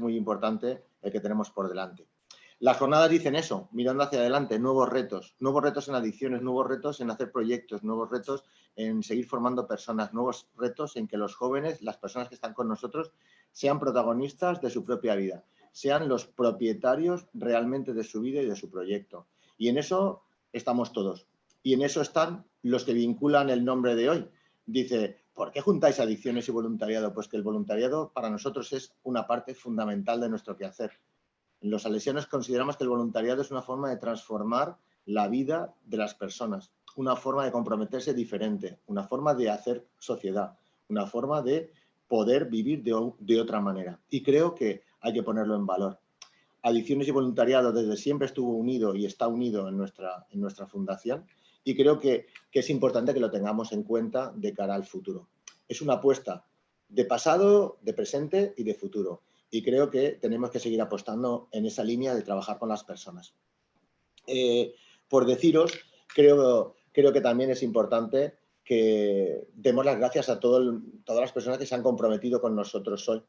muy importante el que tenemos por delante. Las jornadas dicen eso, mirando hacia adelante, nuevos retos en adicciones, nuevos retos en hacer proyectos, nuevos retos en seguir formando personas, nuevos retos en que los jóvenes, las personas que están con nosotros, sean protagonistas de su propia vida, sean los propietarios realmente de su vida y de su proyecto. Y en eso estamos todos. Y en eso están los que vinculan el nombre de hoy. Dice, ¿por qué juntáis adicciones y voluntariado? Pues que el voluntariado para nosotros es una parte fundamental de nuestro quehacer. Los salesianos consideramos que el voluntariado es una forma de transformar la vida de las personas, una forma de comprometerse diferente, una forma de hacer sociedad, una forma de poder vivir de otra manera. Y creo que hay que ponerlo en valor. Adicciones y voluntariado desde siempre estuvo unido y está unido en nuestra fundación y creo que es importante que lo tengamos en cuenta de cara al futuro. Es una apuesta de pasado, de presente y de futuro. Y creo que tenemos que seguir apostando en esa línea de trabajar con las personas. Por deciros, creo que también es importante que demos las gracias a todas las personas que se han comprometido con nosotros hoy.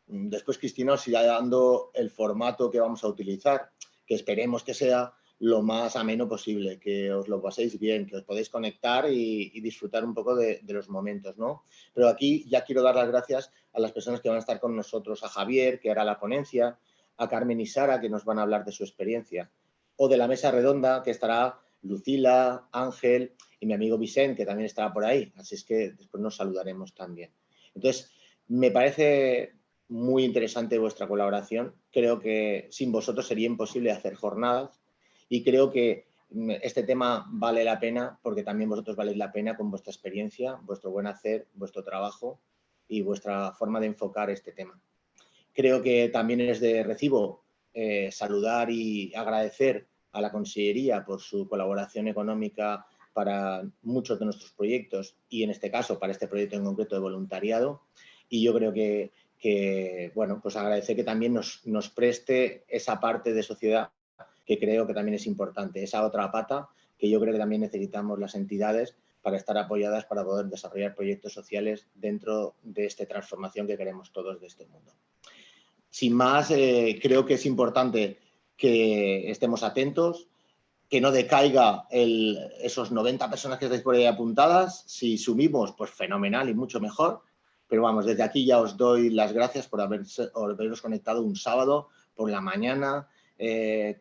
Después Cristina os irá dando el formato que vamos a utilizar, que esperemos que sea lo más ameno posible, que os lo paséis bien, que os podéis conectar y disfrutar un poco de los momentos, ¿no? Pero aquí ya quiero dar las gracias a las personas que van a estar con nosotros, a Javier, que hará la ponencia, a Carmen y Sara, que nos van a hablar de su experiencia, o de la mesa redonda, que estará Lucila, Ángel y mi amigo Vicente, que también estará por ahí, así es que después nos saludaremos también. Entonces, me parece muy interesante vuestra colaboración, creo que sin vosotros sería imposible hacer jornadas, y creo que este tema vale la pena porque también vosotros valéis la pena con vuestra experiencia, vuestro buen hacer, vuestro trabajo y vuestra forma de enfocar este tema. Creo que también es de recibo saludar y agradecer a la Consellería por su colaboración económica para muchos de nuestros proyectos y en este caso para este proyecto en concreto de voluntariado. Y yo creo que bueno, pues agradecer que también nos preste esa parte de sociedad que creo que también es importante, esa otra pata que yo creo que también necesitamos las entidades para estar apoyadas para poder desarrollar proyectos sociales dentro de esta transformación que queremos todos de este mundo. Sin más, creo que es importante que estemos atentos, que no decaiga esos 90 personas que estáis por ahí apuntadas. Si subimos, pues fenomenal y mucho mejor. Pero vamos, desde aquí ya os doy las gracias por haberos conectado un sábado por la mañana,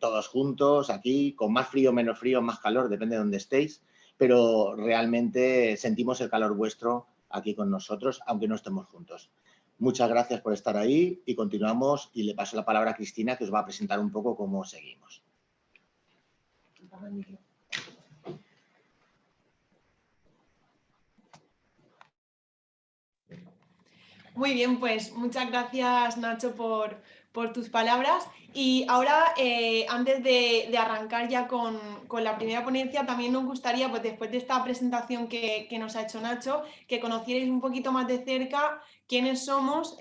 todos juntos aquí, con más frío, menos frío, más calor, depende de donde estéis, pero realmente sentimos el calor vuestro aquí con nosotros, aunque no estemos juntos. Muchas gracias por estar ahí y continuamos y le paso la palabra a Cristina, que os va a presentar un poco cómo seguimos. Muy bien, pues muchas gracias, Nacho, por tus palabras. Y ahora, antes de arrancar ya con la primera ponencia, también nos gustaría, pues después de esta presentación que nos ha hecho Nacho, que conocierais un poquito más de cerca quiénes somos,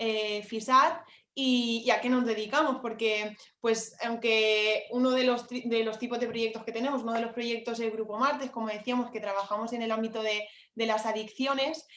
FISAT, y a qué nos dedicamos, porque pues aunque uno de los tipos de proyectos que tenemos, uno de los proyectos es Grupo Martes, como decíamos, que trabajamos en el ámbito de las adicciones,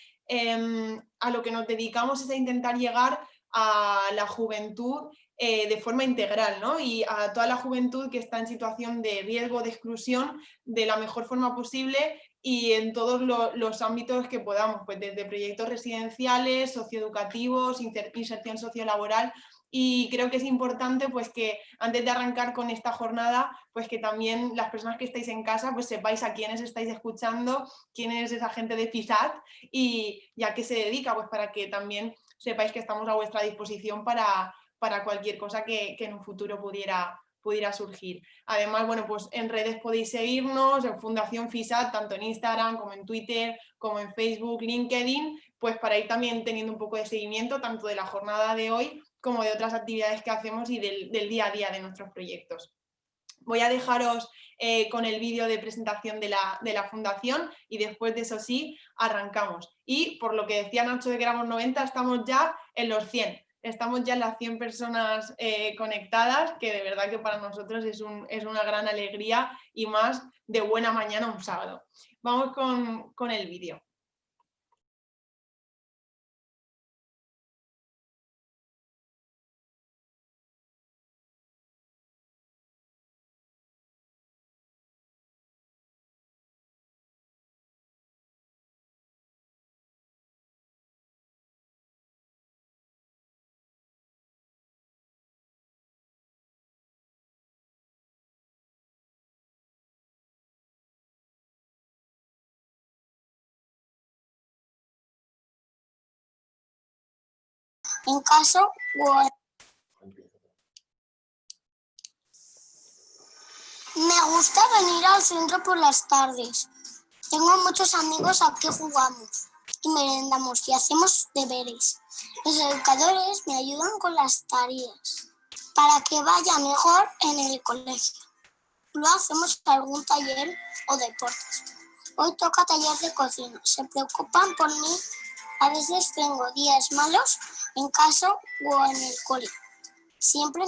a lo que nos dedicamos es a intentar llegar a la juventud de forma integral, ¿no? Y a toda la juventud que está en situación de riesgo de exclusión de la mejor forma posible y en todos los ámbitos que podamos, pues desde proyectos residenciales, socioeducativos, inserción sociolaboral. Y creo que es importante pues que antes de arrancar con esta jornada, pues que también las personas que estáis en casa pues sepáis a quiénes estáis escuchando, quién es esa gente de FISAT y a qué se dedica, pues para que también sepáis que estamos a vuestra disposición para cualquier cosa que en un futuro pudiera surgir. Además, bueno, pues en redes podéis seguirnos, en Fundación FISAT, tanto en Instagram como en Twitter, como en Facebook, LinkedIn, pues para ir también teniendo un poco de seguimiento tanto de la jornada de hoy como de otras actividades que hacemos y del día a día de nuestros proyectos. Voy a dejaros con el vídeo de presentación de la fundación y después de eso sí, arrancamos. Y por lo que decía Nacho de que éramos 90, estamos ya en los 100. Estamos ya en las 100 personas conectadas, que de verdad que para nosotros es una gran alegría y más de buena mañana un sábado. Vamos con el vídeo. en casa o... Me gusta venir al centro por las tardes. Tengo muchos amigos a que jugamos y merendamos y hacemos deberes. Los educadores me ayudan con las tareas para que vaya mejor en el colegio. Luego hacemos algún taller o deportes. Hoy toca taller de cocina. Se preocupan por mí. A veces tengo días malos en casa o en el cole. Siempre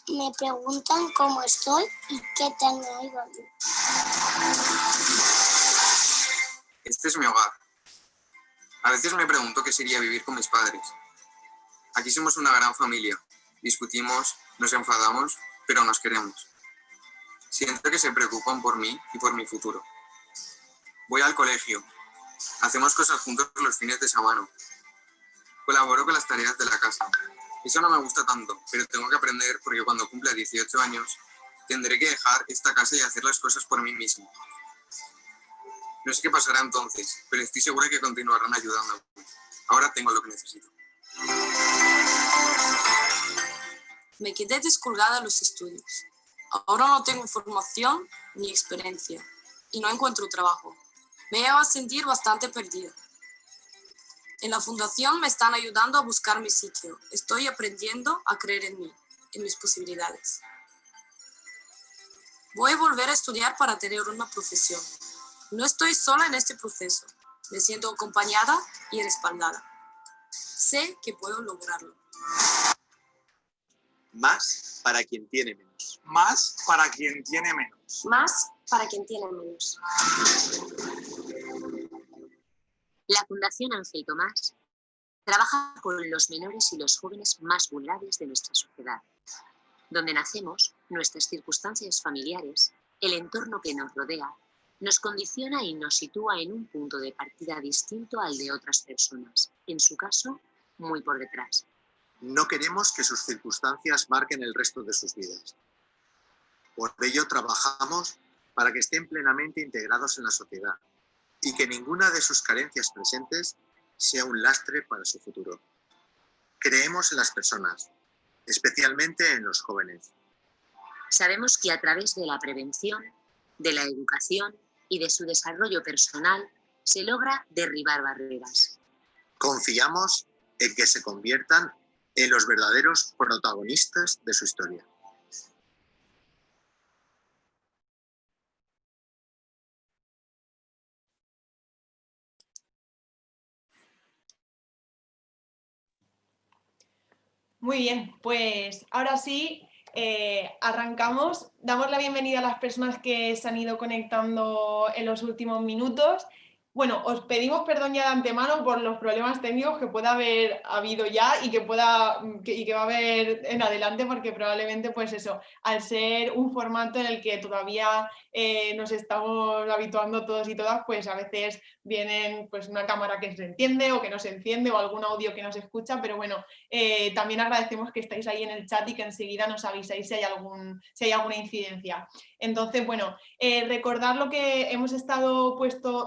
me preguntan cómo estoy y qué tal me ha ido. Este es mi hogar. A veces me pregunto qué sería vivir con mis padres. Aquí somos una gran familia. Discutimos, nos enfadamos, pero nos queremos. Siento que se preocupan por mí y por mi futuro. Voy al colegio. Hacemos cosas juntos los fines de semana. Colaboro con las tareas de la casa. Eso no me gusta tanto, pero tengo que aprender porque cuando cumpla 18 años tendré que dejar esta casa y hacer las cosas por mí mismo. No sé qué pasará entonces, pero estoy segura que continuarán ayudándome. Ahora tengo lo que necesito. Me quedé descolgada de los estudios. Ahora no tengo formación ni experiencia y no encuentro trabajo. Me llevo a sentir bastante perdida. En la fundación me están ayudando a buscar mi sitio. Estoy aprendiendo a creer en mí, en mis posibilidades. Voy a volver a estudiar para tener una profesión. No estoy sola en este proceso. Me siento acompañada y respaldada. Sé que puedo lograrlo. Más para quien tiene menos. Más para quien tiene menos. Más para quien tiene menos. La Fundación Ángel Tomás trabaja con los menores y los jóvenes más vulnerables de nuestra sociedad. Donde nacemos, nuestras circunstancias familiares, el entorno que nos rodea, nos condiciona y nos sitúa en un punto de partida distinto al de otras personas, en su caso, muy por detrás. No queremos que sus circunstancias marquen el resto de sus vidas. Por ello trabajamos para que estén plenamente integrados en la sociedad y que ninguna de sus carencias presentes sea un lastre para su futuro. Creemos en las personas, especialmente en los jóvenes. Sabemos que a través de la prevención, de la educación y de su desarrollo personal se logra derribar barreras. Confiamos en que se conviertan en los verdaderos protagonistas de su historia. Muy bien, pues ahora sí, arrancamos. Damos la bienvenida a las personas que se han ido conectando en los últimos minutos. Bueno, os pedimos perdón ya de antemano por los problemas técnicos que pueda haber habido ya y que va a haber en adelante, porque probablemente, pues eso, al ser un formato en el que todavía nos estamos habituando todos y todas, pues a veces vienen pues una cámara que se enciende o que no se enciende o algún audio que no se escucha, pero bueno, también agradecemos que estáis ahí en el chat y que enseguida nos avisáis si hay alguna incidencia. Entonces, bueno, recordar lo que hemos estado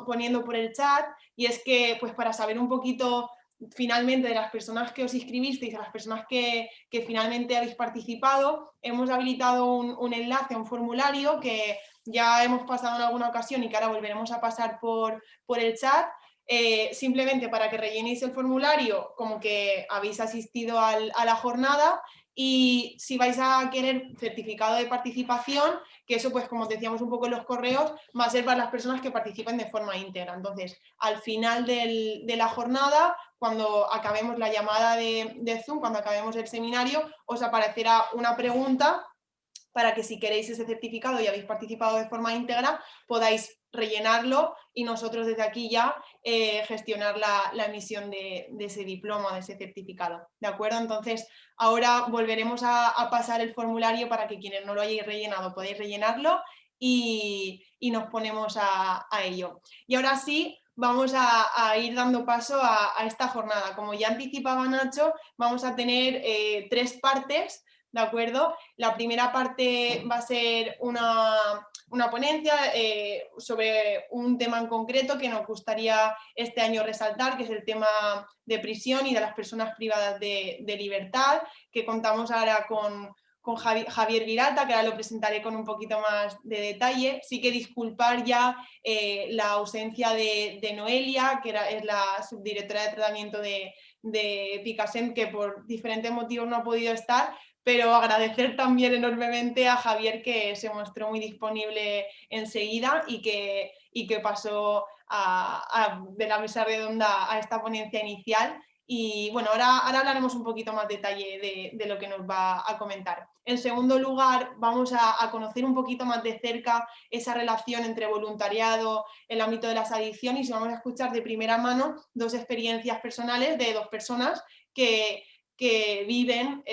poniendo por el chat, y es que pues para saber un poquito finalmente de las personas que os inscribisteis, a las personas que finalmente habéis participado, hemos habilitado un enlace a un formulario que ya hemos pasado en alguna ocasión y que ahora volveremos a pasar por el chat. Simplemente para que rellenéis el formulario como que habéis asistido a la jornada, y si vais a querer certificado de participación, que eso pues como os decíamos un poco en los correos, va a ser para las personas que participen de forma íntegra. Entonces al final de la jornada, cuando acabemos la llamada de Zoom, cuando acabemos el seminario, os aparecerá una pregunta para que si queréis ese certificado y habéis participado de forma íntegra, podáis rellenarlo y nosotros desde aquí ya gestionar la emisión de ese diploma, de ese certificado. ¿De acuerdo? Entonces, ahora volveremos a pasar el formulario para que quienes no lo hayáis rellenado podáis rellenarlo y nos ponemos a ello. Y ahora sí, vamos a ir dando paso a esta jornada. Como ya anticipaba Nacho, vamos a tener 3 partes. ¿de acuerdo? La primera parte va a ser una ponencia sobre un tema en concreto que nos gustaría este año resaltar, que es el tema de prisión y de las personas privadas de libertad, que contamos ahora con Javier Virata, que ahora lo presentaré con un poquito más de detalle. Sí que disculpar ya la ausencia de Noelia, que es la subdirectora de tratamiento de Picasen, que por diferentes motivos no ha podido estar, pero agradecer también enormemente a Javier, que se mostró muy disponible enseguida y que pasó de la mesa redonda a esta ponencia inicial. Y bueno, ahora hablaremos un poquito más detalle de lo que nos va a comentar. En segundo lugar, vamos a conocer un poquito más de cerca esa relación entre voluntariado, el ámbito de las adicciones, y vamos a escuchar de primera mano 2 experiencias personales de 2 personas que viven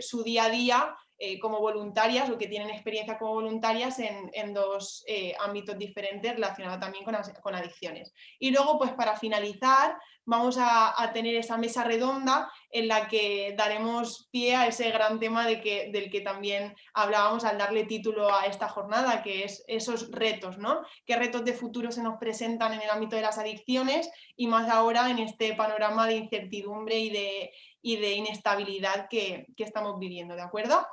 su día a día como voluntarias o que tienen experiencia como voluntarias en 2 ámbitos diferentes relacionados también con adicciones. Y luego, pues para finalizar, vamos a tener esa mesa redonda en la que daremos pie a ese gran tema del que también hablábamos al darle título a esta jornada, que es esos retos, ¿no? ¿Qué retos de futuro se nos presentan en el ámbito de las adicciones y más ahora en este panorama de incertidumbre y de inestabilidad que estamos viviendo, ¿de acuerdo?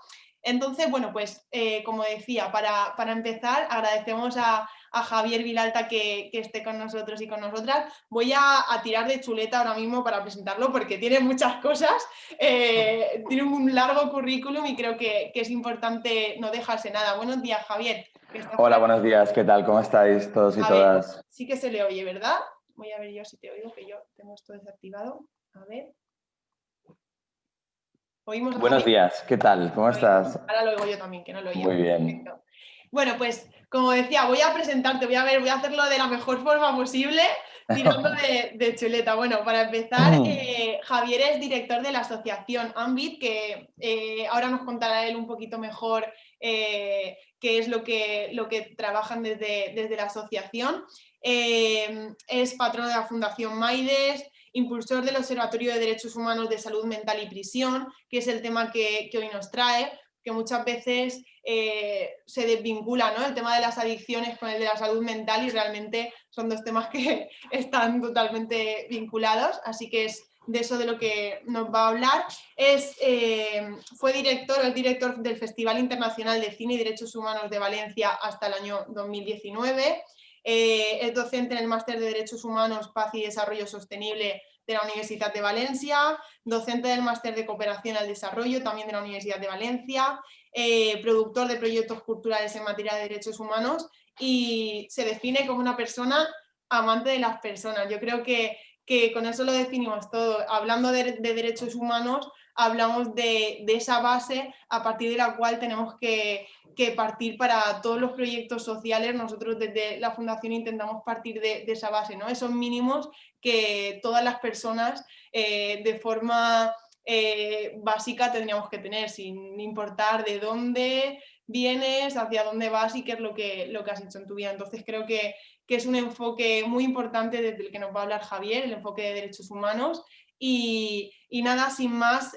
Entonces, bueno, pues como decía, para empezar, agradecemos a Javier Vilalta que esté con nosotros y con nosotras. Voy a tirar de chuleta ahora mismo para presentarlo porque tiene muchas cosas, tiene un largo currículum y creo que es importante no dejarse nada. Buenos días, Javier. Hola, buenos días, ¿qué tal? ¿Cómo estáis todos y todas? Ver, sí que se le oye, ¿verdad? Voy a ver yo si te oigo, que yo tengo esto desactivado. A ver. ¿Oímos a Buenos Javier? días, ¿qué tal? ¿Cómo estás? Ahora lo oigo yo también, que no lo oía. Muy bien. Perfecto. Bueno, pues como decía, voy a presentarte, voy a hacerlo de la mejor forma posible, tirando de chuleta. Bueno, para empezar, Javier es director de la asociación AMBIT, que ahora nos contará él un poquito mejor qué es lo que trabajan desde la asociación. Es patrono de la Fundación Maides, impulsor del Observatorio de Derechos Humanos de Salud Mental y Prisión, que es el tema que hoy nos trae, que muchas veces se desvincula, ¿no?, el tema de las adicciones con el de la salud mental, y realmente son 2 temas que están totalmente vinculados, así que es de eso de lo que nos va a hablar. Es director del Festival Internacional de Cine y Derechos Humanos de Valencia hasta el año 2019. Es docente en el Máster de Derechos Humanos, Paz y Desarrollo Sostenible de la Universidad de Valencia, docente del Máster de Cooperación al Desarrollo también de la Universidad de Valencia, productor de proyectos culturales en materia de derechos humanos, y se define como una persona amante de las personas. Yo creo que con eso lo definimos todo. Hablando de derechos humanos, hablamos de esa base a partir de la cual tenemos que partir para todos los proyectos sociales. Nosotros desde la Fundación intentamos partir de esa base, ¿no? Esos mínimos que todas las personas de forma básica tendríamos que tener, sin importar de dónde vienes, hacia dónde vas y qué es lo que has hecho en tu vida. Entonces creo que es un enfoque muy importante desde el que nos va a hablar Javier, el enfoque de derechos humanos. Y nada, sin más,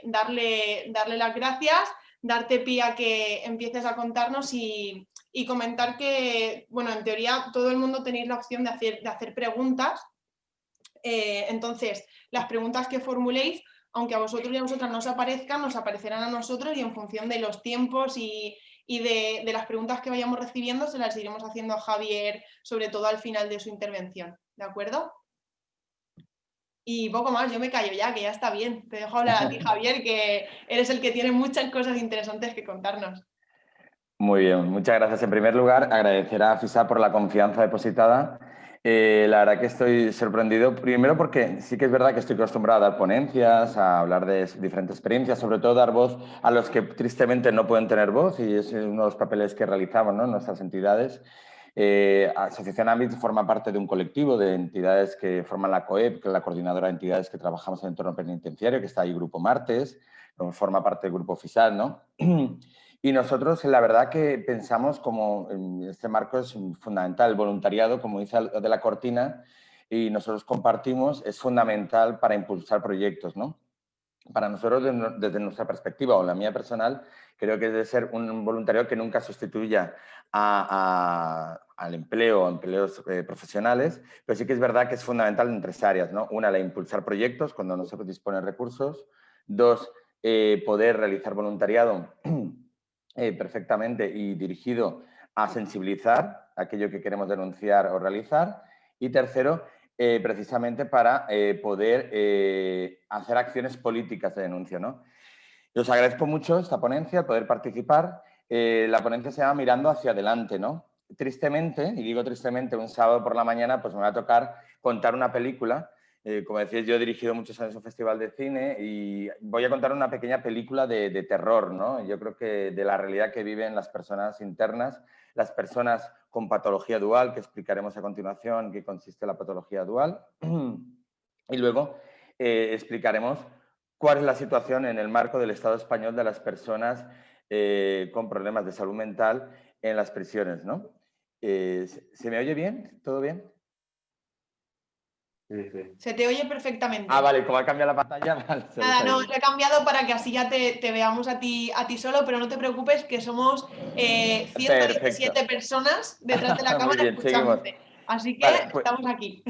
darle las gracias, darte pie a que empieces a contarnos y comentar que, bueno, en teoría todo el mundo tenéis la opción de hacer preguntas. Entonces, las preguntas que formuléis, aunque a vosotros y a vosotras no os aparezcan, nos aparecerán a nosotros, y en función de los tiempos y de las preguntas que vayamos recibiendo, se las iremos haciendo a Javier, sobre todo al final de su intervención. ¿De acuerdo? Y poco más, yo me callo ya, que ya está bien. Te dejo hablar a ti, Javier, que eres el que tiene muchas cosas interesantes que contarnos. Muy bien, muchas gracias. En primer lugar, agradecer a FISA por la confianza depositada. La verdad que estoy sorprendido, primero porque sí que es verdad que estoy acostumbrado a dar ponencias, a hablar de diferentes experiencias, sobre todo dar voz a los que tristemente no pueden tener voz, y es uno de los papeles que realizamos, ¿no?, en nuestras entidades. Asociación AMBIT forma parte de un colectivo de entidades que forman la COEP, que es la coordinadora de entidades que trabajamos en el entorno penitenciario, que está ahí Grupo Martes, forma parte del Grupo FISAL, ¿no? Y nosotros, la verdad que pensamos como este marco es fundamental, el voluntariado, como dice de la cortina, y nosotros compartimos, es fundamental para impulsar proyectos, ¿no? para nosotros, desde nuestra perspectiva o la mía personal, creo que debe ser un voluntariado que nunca sustituya al empleo o empleos profesionales, pero sí que es verdad que es fundamental en 3 áreas, ¿no? Una, la impulsar proyectos cuando no se disponen recursos. 2, poder realizar voluntariado perfectamente y dirigido a sensibilizar aquello que queremos denunciar o realizar. Y tercero, precisamente para poder hacer acciones políticas de denuncia, ¿no? Y os agradezco mucho esta ponencia, poder participar. La ponencia se llama Mirando hacia adelante, ¿no? Tristemente, y digo tristemente, un sábado por la mañana pues me va a tocar contar una película. Como decíais, yo he dirigido muchos años un festival de cine y voy a contar una pequeña película de terror, ¿no? Yo creo que de la realidad que viven las personas internas, las personas con patología dual, que explicaremos a continuación qué consiste la patología dual. Y luego explicaremos cuál es la situación en el marco del Estado español de las personas con problemas de salud mental en las prisiones, ¿no? ¿Se me oye bien? ¿Todo bien? Sí. Se te oye perfectamente. Ah, vale, como ha cambiado la pantalla... Vale, nada, no, lo he cambiado para que así ya te veamos a ti solo, pero no te preocupes que somos 117 personas detrás de la cámara bien, escuchándote. Seguimos. Así que vale, pues, estamos aquí.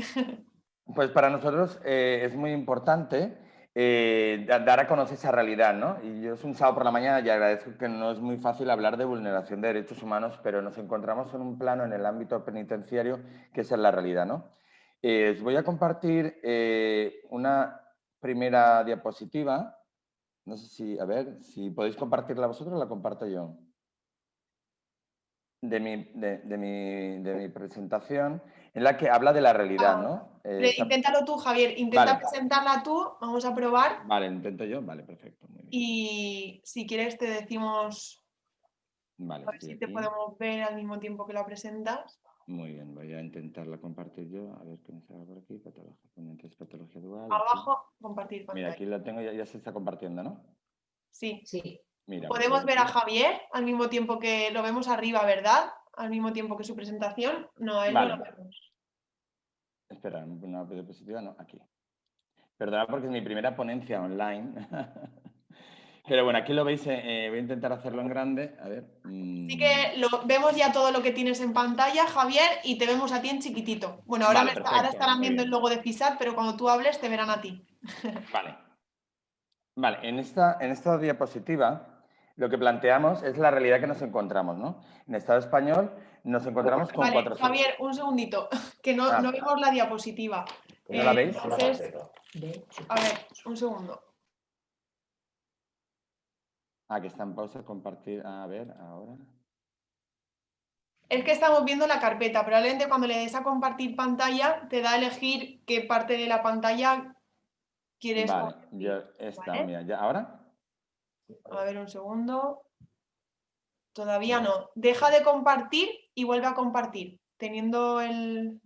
Pues para nosotros es muy importante dar a conocer esa realidad, ¿no? Y yo es un sábado por la mañana y agradezco que no es muy fácil hablar de vulneración de derechos humanos, pero nos encontramos en un plano en el ámbito penitenciario que esa es la realidad, ¿no? Os voy a compartir una primera diapositiva. No sé si, a ver, si podéis compartirla vosotros, la comparto yo. De mi presentación, en la que habla de la realidad, ¿no? Inténtalo tú, Javier, intenta presentarla tú, vamos a probar. Vale, intento yo, vale, perfecto. Muy bien. Y si quieres te decimos, vale, a ver si te podemos ver al mismo tiempo que la presentas. Muy bien, voy a intentarla compartir yo, a ver qué me sale por aquí, patología dual. Abajo, aquí. compartir pantalla. Mira, aquí la tengo, ya se está compartiendo, ¿no? Sí. Sí. Mira, podemos ver a Javier al mismo tiempo que lo vemos arriba, ¿verdad? Al mismo tiempo que su presentación. No, a él no lo vemos. Espera, una diapositiva, no, aquí. Perdona porque es mi primera ponencia online. Pero bueno, aquí lo veis, voy a intentar hacerlo en grande. A ver. Así que vemos ya todo lo que tienes en pantalla, Javier, y te vemos a ti en chiquitito. Bueno, ahora, ahora estarán viendo el logo de FISAT, pero cuando tú hables te verán a ti. Vale. Vale, en esta diapositiva lo que planteamos es la realidad que nos encontramos, ¿no? En Estado español nos encontramos con 400... Javier, un segundito, que no vemos la diapositiva. ¿No la veis? Entonces, a ver, un segundo. Que está en pausa, compartir, a ver, ahora... Es que estamos viendo la carpeta, probablemente cuando le des a compartir pantalla te da a elegir qué parte de la pantalla quieres compartir. ¿Vale? Mira, ¿ya ahora? A ver, un segundo. Todavía no. Deja de compartir y vuelve a compartir, teniendo el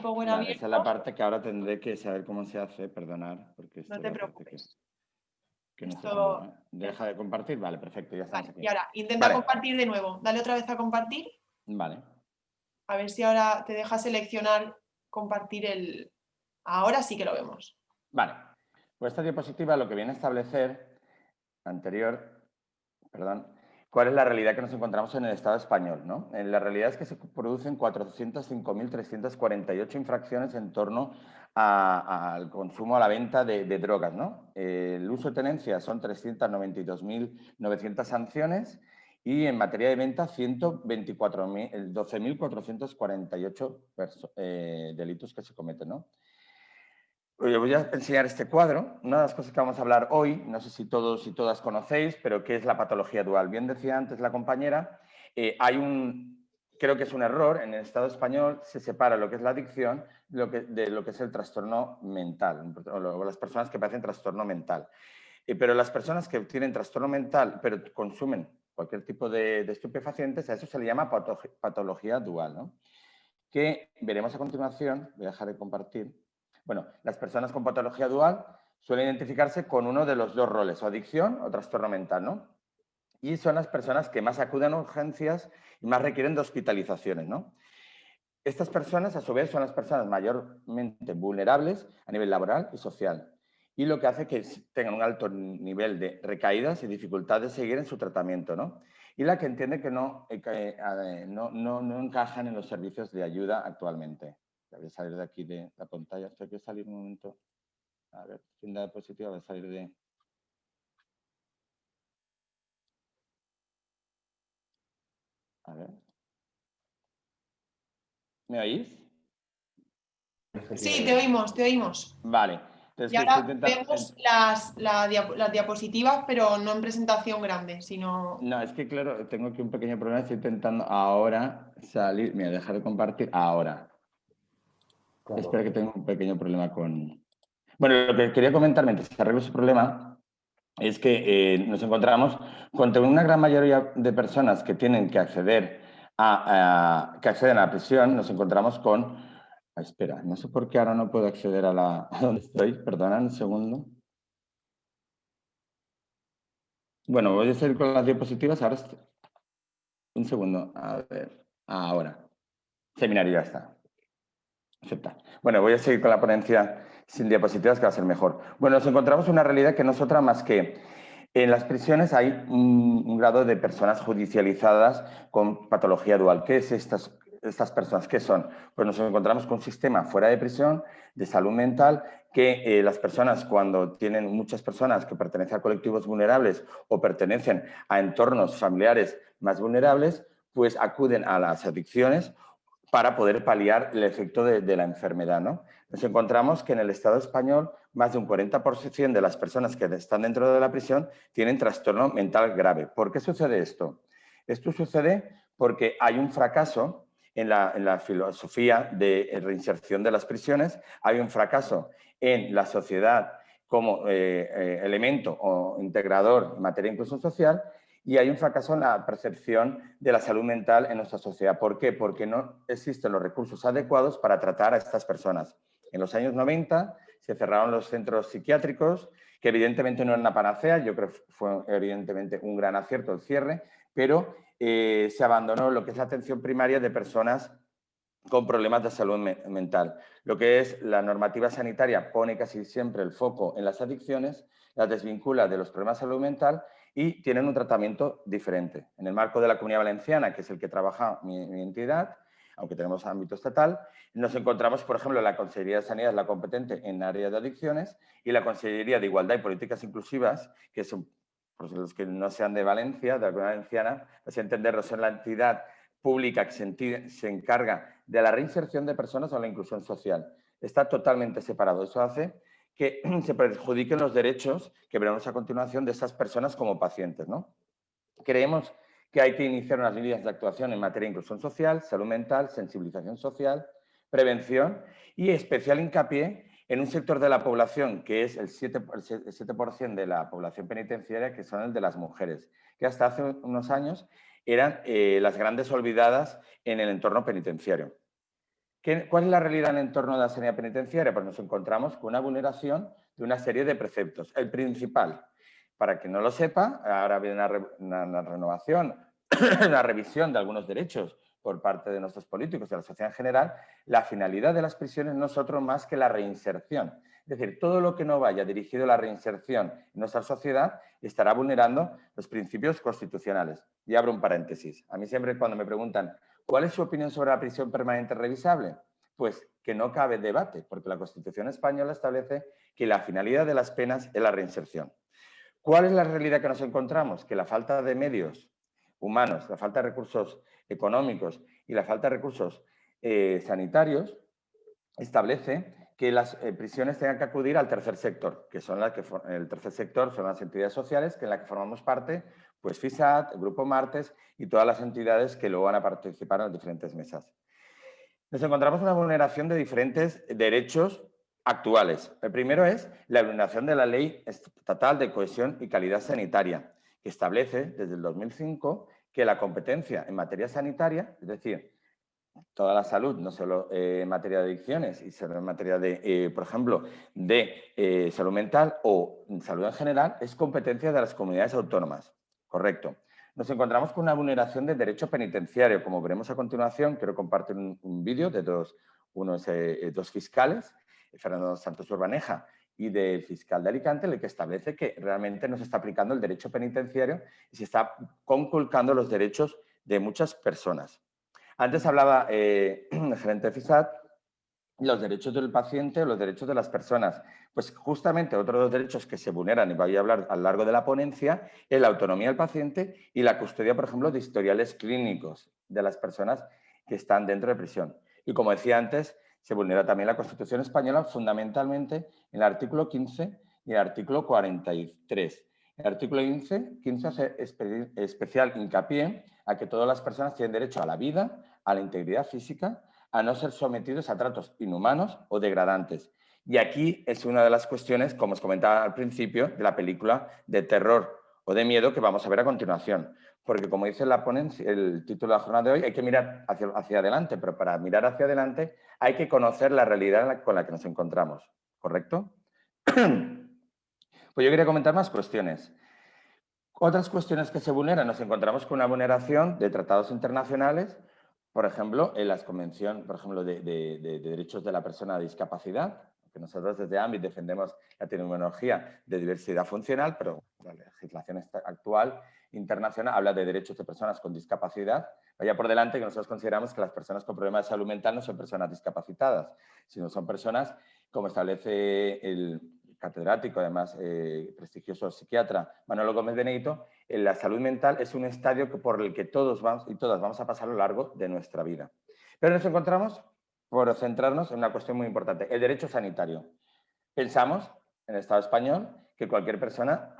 Power abierto. Esa es la parte que ahora tendré que saber cómo se hace, perdonar. Porque no te preocupes. Que no deja de compartir, vale, perfecto, ya está. Vale, y ahora intenta compartir de nuevo. Dale otra vez a compartir. Vale. A ver si ahora te deja seleccionar compartir el... Ahora sí que lo vemos. Vale. Pues esta diapositiva lo que viene a establecer, cuál es la realidad que nos encontramos en el Estado español, ¿no? La realidad es que se producen 405.348 infracciones en torno al consumo, a la venta de drogas, ¿no? El uso de tenencia son 392.900 sanciones y en materia de venta 12.448 delitos que se cometen, ¿no? Os voy a enseñar este cuadro. Una de las cosas que vamos a hablar hoy, no sé si todos y todas conocéis, pero ¿qué es la patología dual? Bien decía antes la compañera, creo que es un error, en el Estado español se separa lo que es la adicción de lo que es el trastorno mental, o las personas que padecen trastorno mental. Pero las personas que tienen trastorno mental, pero consumen cualquier tipo de estupefacientes, a eso se le llama patología dual, ¿no? Que veremos a continuación, voy a dejar de compartir. Bueno, las personas con patología dual suelen identificarse con uno de los dos roles, o adicción o trastorno mental, ¿no? Y son las personas que más acuden a urgencias y más requieren de hospitalizaciones, ¿no? Estas personas, a su vez, son las personas mayormente vulnerables a nivel laboral y social. y lo que hace que tengan un alto nivel de recaídas y dificultad de seguir en su tratamiento, ¿no? Y la que entiende que no encajan en los servicios de ayuda actualmente. Voy a salir de aquí de la pantalla. Esto hay que salir un momento. A ver, sin dar diapositiva, voy a salir de... A ver. ¿Me oís? Sí, te oímos, te oímos. Vale. Entonces, Y ahora vemos las diapositivas, pero no en presentación grande, sino... No, es que claro, tengo aquí un pequeño problema. Estoy intentando ahora salir... Mira, dejar de compartir ahora. Claro. Espera que tengo un pequeño problema con... Bueno, lo que quería comentar mientras se arregla ese problema es que nos encontramos con una gran mayoría de personas que tienen que acceder que acceden a la prisión. Nos encontramos con... espera, no sé por qué ahora no puedo acceder a donde estoy. Perdona un segundo. Bueno, voy a seguir con las diapositivas. Ahora un segundo. A ver, ahora. Seminario ya está. Acepta. Bueno, voy a seguir con la ponencia sin diapositivas, que va a ser mejor. Bueno, nos encontramos una realidad que no es otra más que en las prisiones hay un grado de personas judicializadas con patología dual. ¿Qué es estas personas? ¿Qué son? Pues nos encontramos con un sistema fuera de prisión, de salud mental, que las personas, cuando tienen muchas personas que pertenecen a colectivos vulnerables o pertenecen a entornos familiares más vulnerables, pues acuden a las adicciones para poder paliar el efecto de la enfermedad, ¿no? Nos encontramos que en el Estado español más de un 40% de las personas que están dentro de la prisión tienen trastorno mental grave. ¿Por qué sucede esto? Esto sucede porque hay un fracaso en la filosofía de reinserción de las prisiones, hay un fracaso en la sociedad como elemento o integrador en materia de inclusión social, y hay un fracaso en la percepción de la salud mental en nuestra sociedad. ¿Por qué? Porque no existen los recursos adecuados para tratar a estas personas. En los años 90 se cerraron los centros psiquiátricos, que evidentemente no eran una panacea, yo creo que fue evidentemente un gran acierto el cierre, pero se abandonó lo que es la atención primaria de personas con problemas de salud mental. Lo que es la normativa sanitaria pone casi siempre el foco en las adicciones, las desvincula de los problemas de salud mental y tienen un tratamiento diferente. En el marco de la Comunidad Valenciana, que es el que trabaja mi entidad, aunque tenemos ámbito estatal, nos encontramos, por ejemplo, la Consejería de Sanidad es la competente en área de adicciones y la Consejería de Igualdad y Políticas Inclusivas, que son, por los que no sean de Valencia, de la Comunidad Valenciana, así entenderlo, son la entidad pública que se encarga de la reinserción de personas o la inclusión social. Está totalmente separado. Eso hace que se perjudiquen los derechos que veremos a continuación de estas personas como pacientes, ¿no? Creemos que hay que iniciar unas líneas de actuación en materia de inclusión social, salud mental, sensibilización social, prevención y especial hincapié en un sector de la población que es el 7% de la población penitenciaria, que son el de las mujeres, que hasta hace unos años eran las grandes olvidadas en el entorno penitenciario. ¿Cuál es la realidad en el entorno de la sanidad penitenciaria? Pues nos encontramos con una vulneración de una serie de preceptos. El principal, para quien no lo sepa, ahora viene una renovación, una revisión de algunos derechos por parte de nuestros políticos y de la sociedad en general. La finalidad de las prisiones no es otro más que la reinserción. Es decir, todo lo que no vaya dirigido a la reinserción en nuestra sociedad estará vulnerando los principios constitucionales. Y abro un paréntesis. A mí siempre cuando me preguntan ¿cuál es su opinión sobre la prisión permanente revisable? Pues que no cabe debate, porque la Constitución española establece que la finalidad de las penas es la reinserción. ¿Cuál es la realidad que nos encontramos? Que la falta de medios humanos, la falta de recursos económicos y la falta de recursos sanitarios establece que las prisiones tengan que acudir al tercer sector, que son el tercer sector son las entidades sociales, que en la que formamos parte, pues FISAT, el Grupo Martes y todas las entidades que luego van a participar en las diferentes mesas. Nos encontramos una vulneración de diferentes derechos actuales. El primero es la vulneración de la Ley Estatal de Cohesión y Calidad Sanitaria, que establece desde el 2005 que la competencia en materia sanitaria, es decir, toda la salud, no solo en materia de adicciones, y solo en materia de, por ejemplo, de salud mental o salud en general, es competencia de las comunidades autónomas. Correcto. Nos encontramos con una vulneración del derecho penitenciario. Como veremos a continuación, quiero compartir un vídeo de dos fiscales, Fernando Santos Urbaneja y del fiscal de Alicante, en el que establece que realmente no se está aplicando el derecho penitenciario y se está conculcando los derechos de muchas personas. Antes hablaba el gerente de FISAT, los derechos del paciente o los derechos de las personas. Pues justamente otro de los derechos que se vulneran, y voy a hablar a lo largo de la ponencia, es la autonomía del paciente y la custodia, por ejemplo, de historiales clínicos de las personas que están dentro de prisión. Y como decía antes, se vulnera también la Constitución española, fundamentalmente en el artículo 15 y el artículo 43. El artículo 15 hace especial hincapié a que todas las personas tienen derecho a la vida, a la integridad física, a no ser sometidos a tratos inhumanos o degradantes. Y aquí es una de las cuestiones, como os comentaba al principio, de la película de terror o de miedo que vamos a ver a continuación. Porque como dice la ponencia, el título de la jornada de hoy, hay que mirar hacia adelante, pero para mirar hacia adelante hay que conocer la realidad con la que nos encontramos. ¿Correcto? Pues yo quería comentar más cuestiones. Otras cuestiones que se vulneran, nos encontramos con una vulneración de tratados internacionales, por ejemplo, en las convenciones, por ejemplo, de derechos de la persona de discapacidad, que nosotros desde AMBIT defendemos la terminología de diversidad funcional, pero la legislación actual internacional habla de derechos de personas con discapacidad. Vaya por delante que nosotros consideramos que las personas con problemas de salud mental no son personas discapacitadas, sino son personas, como establece el catedrático, además prestigioso psiquiatra Manolo Gómez Benito, la salud mental es un estadio por el que todos y todas vamos a pasar a lo largo de nuestra vida. Pero nos encontramos, por centrarnos en una cuestión muy importante, el derecho sanitario. Pensamos, en el Estado español, que cualquier persona,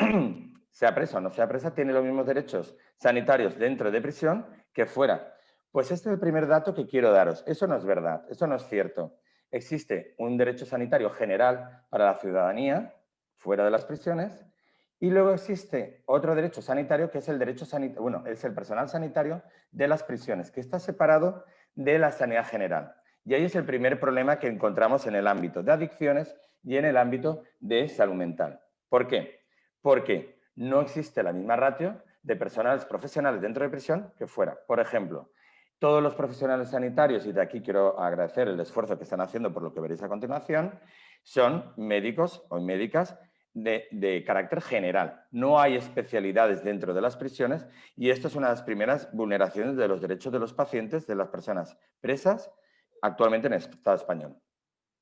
sea presa o no sea presa, tiene los mismos derechos sanitarios dentro de prisión que fuera. Pues este es el primer dato que quiero daros. Eso no es verdad, eso no es cierto. Existe un derecho sanitario general para la ciudadanía, fuera de las prisiones, y luego existe otro derecho sanitario que es el derecho sanitario, bueno, es el personal sanitario de las prisiones, que está separado de la sanidad general. Y ahí es el primer problema que encontramos en el ámbito de adicciones y en el ámbito de salud mental. ¿Por qué? Porque no existe la misma ratio de personales profesionales dentro de prisión que fuera. Por ejemplo, todos los profesionales sanitarios, y de aquí quiero agradecer el esfuerzo que están haciendo por lo que veréis a continuación, son médicos o médicas de carácter general. No hay especialidades dentro de las prisiones y esto es una de las primeras vulneraciones de los derechos de los pacientes, de las personas presas actualmente en el Estado español.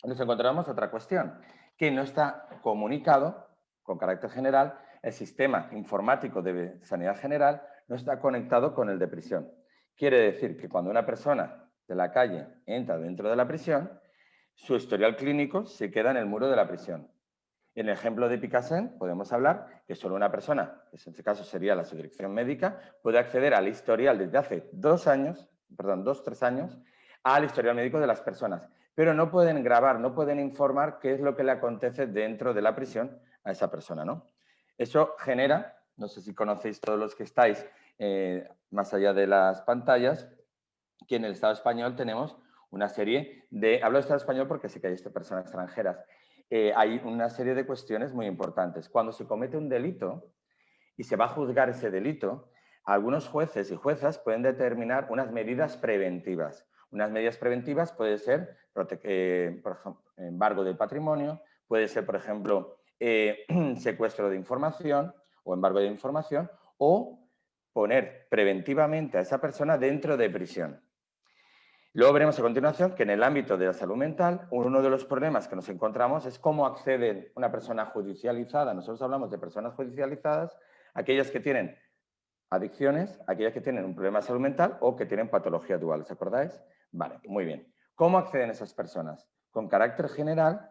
Nos encontramos otra cuestión, que no está comunicado con carácter general, el sistema informático de sanidad general no está conectado con el de prisión. Quiere decir que cuando una persona de la calle entra dentro de la prisión, su historial clínico se queda en el muro de la prisión. En el ejemplo de Picasen podemos hablar que solo una persona, que en este caso sería la subdirección médica, puede acceder al historial desde hace 2 años, 3 años, al historial médico de las personas, pero no pueden grabar, no pueden informar qué es lo que le acontece dentro de la prisión a esa persona, ¿no? Eso genera, no sé si conocéis todos los que estáis más allá de las pantallas, que en el Estado español tenemos una serie de... Hablo de Estado español porque sí que hay personas extranjeras. Hay una serie de cuestiones muy importantes. Cuando se comete un delito y se va a juzgar ese delito, algunos jueces y juezas pueden determinar unas medidas preventivas. Unas medidas preventivas puede ser, por ejemplo, embargo del patrimonio, puede ser, por ejemplo, secuestro de información o embargo de información, o poner preventivamente a esa persona dentro de prisión. Luego veremos a continuación que en el ámbito de la salud mental, uno de los problemas que nos encontramos es cómo accede una persona judicializada. Nosotros hablamos de personas judicializadas, aquellas que tienen adicciones, aquellas que tienen un problema de salud mental o que tienen patología dual. ¿Os acordáis? Vale, muy bien. ¿Cómo acceden esas personas? Con carácter general,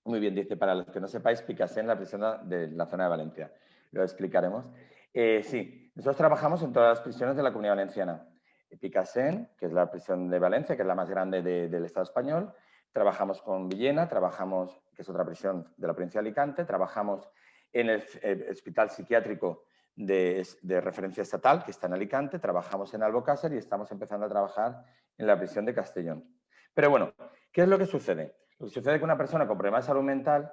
muy bien, dice, para los que no sepáis, Picasen en la prisión de la zona de Valencia. Lo explicaremos. Sí, nosotros trabajamos en todas las prisiones de la Comunidad Valenciana. Picasen, que es la prisión de Valencia, que es la más grande del Estado español. Trabajamos con Villena, trabajamos, que es otra prisión de la provincia de Alicante. Trabajamos en el Hospital Psiquiátrico de referencia estatal, que está en Alicante. Trabajamos en Albocácer y estamos empezando a trabajar en la prisión de Castellón. Pero bueno, ¿qué es lo que sucede? Lo que sucede es que una persona con problemas de salud mental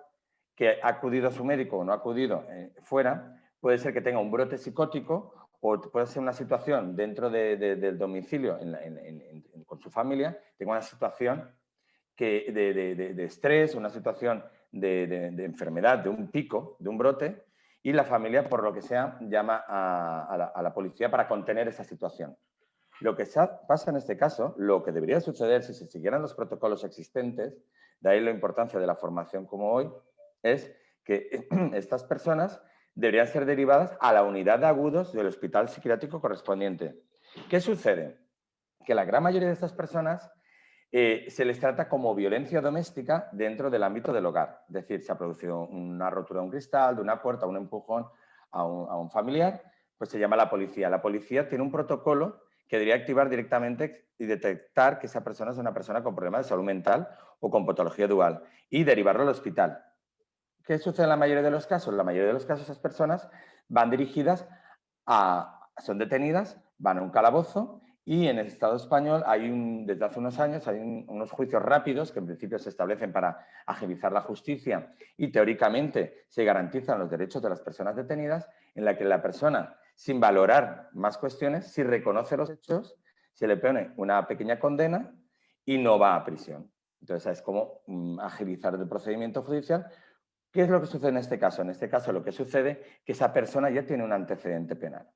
que ha acudido a su médico o no ha acudido fuera, puede ser que tenga un brote psicótico o puede ser una situación dentro del domicilio con su familia, tenga una situación de estrés, una situación de enfermedad, de un pico, de un brote, y la familia, por lo que sea, llama a la policía para contener esa situación. Lo que pasa en este caso, lo que debería suceder si se siguieran los protocolos existentes, de ahí la importancia de la formación como hoy, es que estas personas deberían ser derivadas a la unidad de agudos del hospital psiquiátrico correspondiente. ¿Qué sucede? Que la gran mayoría de estas personas se les trata como violencia doméstica dentro del ámbito del hogar. Es decir, se ha producido una rotura de un cristal, de una puerta, un empujón a un familiar, pues se llama la policía. La policía tiene un protocolo que debería activar directamente y detectar que esa persona es una persona con problemas de salud mental o con patología dual y derivarlo al hospital. ¿Qué sucede en la mayoría de los casos? En la mayoría de los casos esas personas van dirigidas son detenidas, van a un calabozo y en el Estado español desde hace unos años hay unos juicios rápidos que en principio se establecen para agilizar la justicia y teóricamente se garantizan los derechos de las personas detenidas, en la que la persona, sin valorar más cuestiones, si reconoce los hechos, se le pone una pequeña condena y no va a prisión. Entonces es como agilizar el procedimiento judicial. ¿Qué es lo que sucede en este caso? En este caso lo que sucede es que esa persona ya tiene un antecedente penal.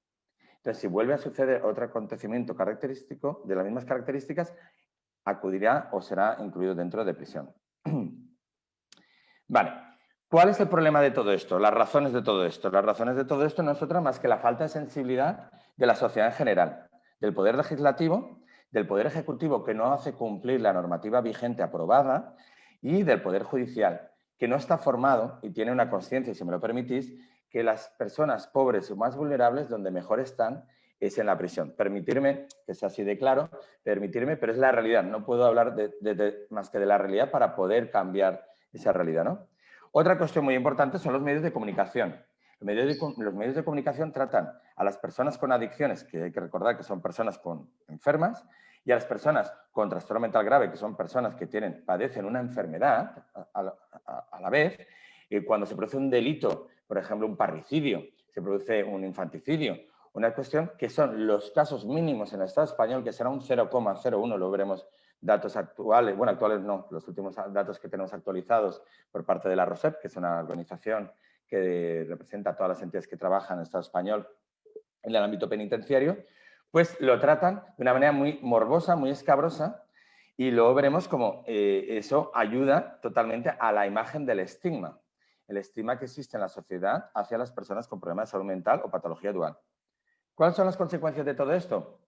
Entonces, si vuelve a suceder otro acontecimiento característico de las mismas características, acudirá o será incluido dentro de prisión. Vale, ¿cuál es el problema de todo esto? Las razones de todo esto. Las razones de todo esto no es otra más que la falta de sensibilidad de la sociedad en general, del Poder Legislativo, del Poder Ejecutivo que no hace cumplir la normativa vigente aprobada y del Poder Judicial, que no está formado y tiene una conciencia, si me lo permitís, que las personas pobres y más vulnerables donde mejor están es en la prisión. Permitirme, que sea así de claro, pero es la realidad. No puedo hablar más que de la realidad para poder cambiar esa realidad, ¿no? Otra cuestión muy importante son los medios de comunicación. Los medios de comunicación tratan a las personas con adicciones, que hay que recordar que son personas enfermas, y a las personas con trastorno mental grave, que son personas que padecen una enfermedad a la vez. Cuando se produce un delito, por ejemplo, un parricidio, se produce un infanticidio, una cuestión que son los casos mínimos en el Estado español, que será un 0,01, lo veremos datos actuales, bueno, actuales no, los últimos datos que tenemos actualizados por parte de la ROSEP, que es una organización que representa a todas las entidades que trabajan en el Estado español en el ámbito penitenciario, pues lo tratan de una manera muy morbosa, muy escabrosa, y luego veremos cómo eso ayuda totalmente a la imagen del estigma. El estigma que existe en la sociedad hacia las personas con problemas de salud mental o patología dual. ¿Cuáles son las consecuencias de todo esto?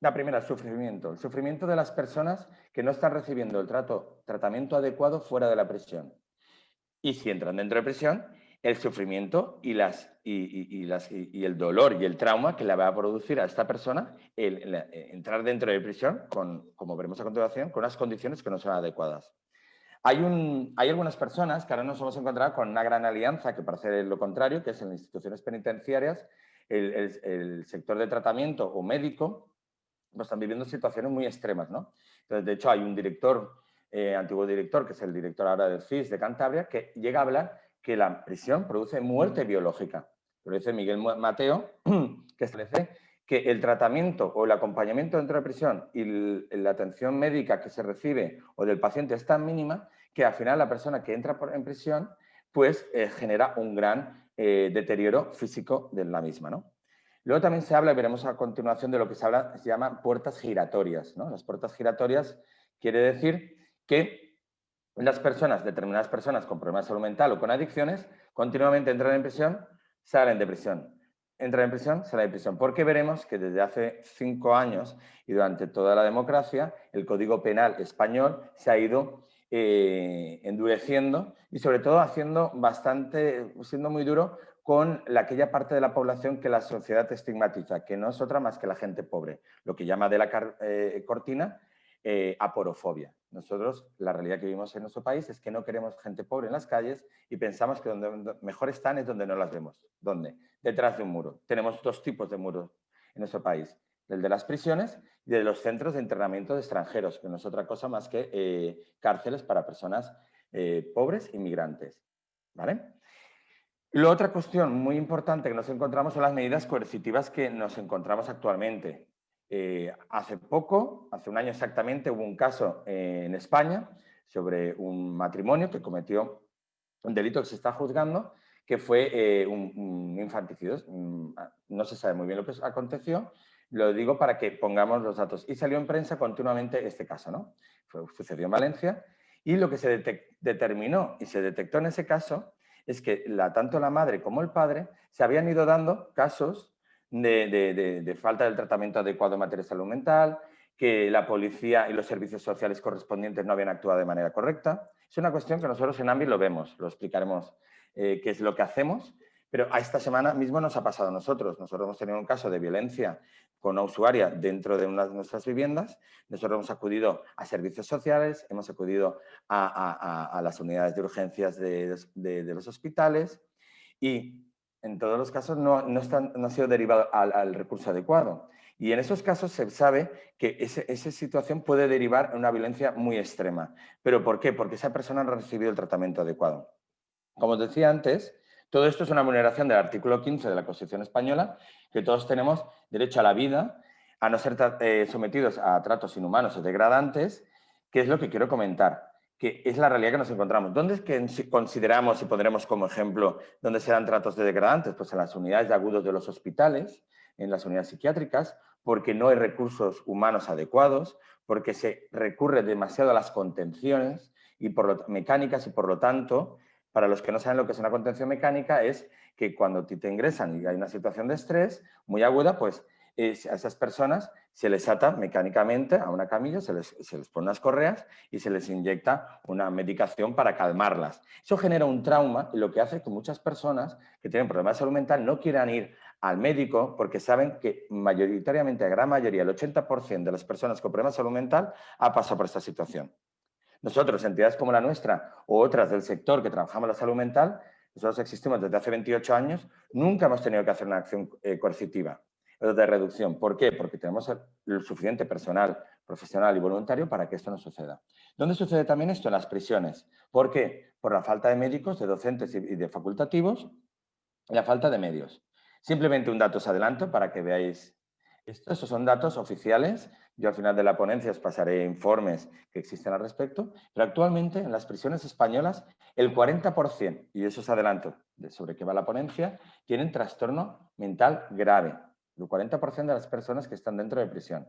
La primera, el sufrimiento. El sufrimiento de las personas que no están recibiendo el tratamiento adecuado fuera de la prisión. Y si entran dentro de prisión, el sufrimiento y el dolor y el trauma que le va a producir a esta persona entrar dentro de prisión, como veremos a continuación, con unas condiciones que no son adecuadas. Hay algunas personas que ahora nos hemos encontrado con una gran alianza que parece lo contrario, que es en las instituciones penitenciarias, el sector de tratamiento o médico, pues están viviendo situaciones muy extremas, ¿no? Entonces, de hecho, hay un antiguo director, que es el director ahora del CIS de Cantabria, que llega a hablar que la prisión produce muerte biológica. Lo dice Miguel Mateo, que establece que el tratamiento o el acompañamiento dentro de prisión y la atención médica que se recibe o del paciente es tan mínima que al final la persona que entra en prisión pues genera un gran deterioro físico de la misma, ¿no? Luego también se habla, y veremos a continuación, de lo que se llaman puertas giratorias, ¿no? Las puertas giratorias quiere decir que determinadas personas con problemas de salud mental o con adicciones, continuamente entran en prisión, salen de prisión. Entran en prisión, salen de prisión. Porque veremos que desde hace 5 años y durante toda la democracia, el Código Penal español se ha ido endureciendo y sobre todo siendo muy duro con aquella parte de la población que la sociedad estigmatiza, que no es otra más que la gente pobre, lo que llama de la cortina aporofobia. Nosotros, la realidad que vivimos en nuestro país es que no queremos gente pobre en las calles y pensamos que donde mejor están es donde no las vemos. ¿Dónde? Detrás de un muro. Tenemos 2 tipos de muros en nuestro país, el de las prisiones y de los centros de internamiento de extranjeros, que no es otra cosa más que cárceles para personas pobres y migrantes. ¿Vale? La otra cuestión muy importante que nos encontramos son las medidas coercitivas que nos encontramos actualmente. Hace un año exactamente, hubo un caso en España sobre un matrimonio que cometió un delito que se está juzgando, que fue un infanticidio. No se sabe muy bien lo que aconteció, lo digo para que pongamos los datos. Y salió en prensa continuamente este caso, ¿no? Sucedió en Valencia y lo que se determinó y se detectó en ese caso es que tanto la madre como el padre se habían ido dando casos de falta del tratamiento adecuado en materia de salud mental, que la policía y los servicios sociales correspondientes no habían actuado de manera correcta. Es una cuestión que nosotros en AMBI lo vemos, lo explicaremos qué es lo que hacemos, pero a esta semana mismo nos ha pasado a nosotros. Nosotros hemos tenido un caso de violencia con una usuaria dentro de una de nuestras viviendas. Nosotros hemos acudido a servicios sociales, hemos acudido a las unidades de urgencias de los hospitales y en todos los casos no ha sido derivado al recurso adecuado. Y en esos casos se sabe que esa situación puede derivar en una violencia muy extrema. ¿Pero por qué? Porque esa persona no ha recibido el tratamiento adecuado. Como os decía antes, todo esto es una vulneración del artículo 15 de la Constitución española, que todos tenemos derecho a la vida, a no ser sometidos a tratos inhumanos o degradantes, que es lo que quiero comentar, que es la realidad que nos encontramos. ¿Dónde es que consideramos y pondremos como ejemplo dónde se dan tratos de degradantes? Pues en las unidades de agudos de los hospitales, en las unidades psiquiátricas, porque no hay recursos humanos adecuados, porque se recurre demasiado a las contenciones mecánicas y por lo tanto, para los que no saben lo que es una contención mecánica, es que cuando te ingresan y hay una situación de estrés muy aguda, pues a esas personas se les ata mecánicamente a una camilla, se les pone unas correas y se les inyecta una medicación para calmarlas. Eso genera un trauma y lo que hace que muchas personas que tienen problemas de salud mental no quieran ir al médico porque saben que mayoritariamente, a gran mayoría, el 80% de las personas con problemas de salud mental ha pasado por esta situación. Nosotros, entidades como la nuestra o otras del sector que trabajamos la salud mental, nosotros existimos desde hace 28 años, nunca hemos tenido que hacer una acción coercitiva o de reducción. ¿Por qué? Porque tenemos el suficiente personal profesional y voluntario para que esto no suceda. ¿Dónde sucede también esto? En las prisiones. ¿Por qué? Por la falta de médicos, de docentes y de facultativos y la falta de medios. Simplemente un dato os adelanto para que veáis esto. Estos son datos oficiales. Yo al final de la ponencia os pasaré informes que existen al respecto, pero actualmente en las prisiones españolas el 40%, y eso os adelanto sobre qué va la ponencia, tienen trastorno mental grave. El 40% de las personas que están dentro de prisión.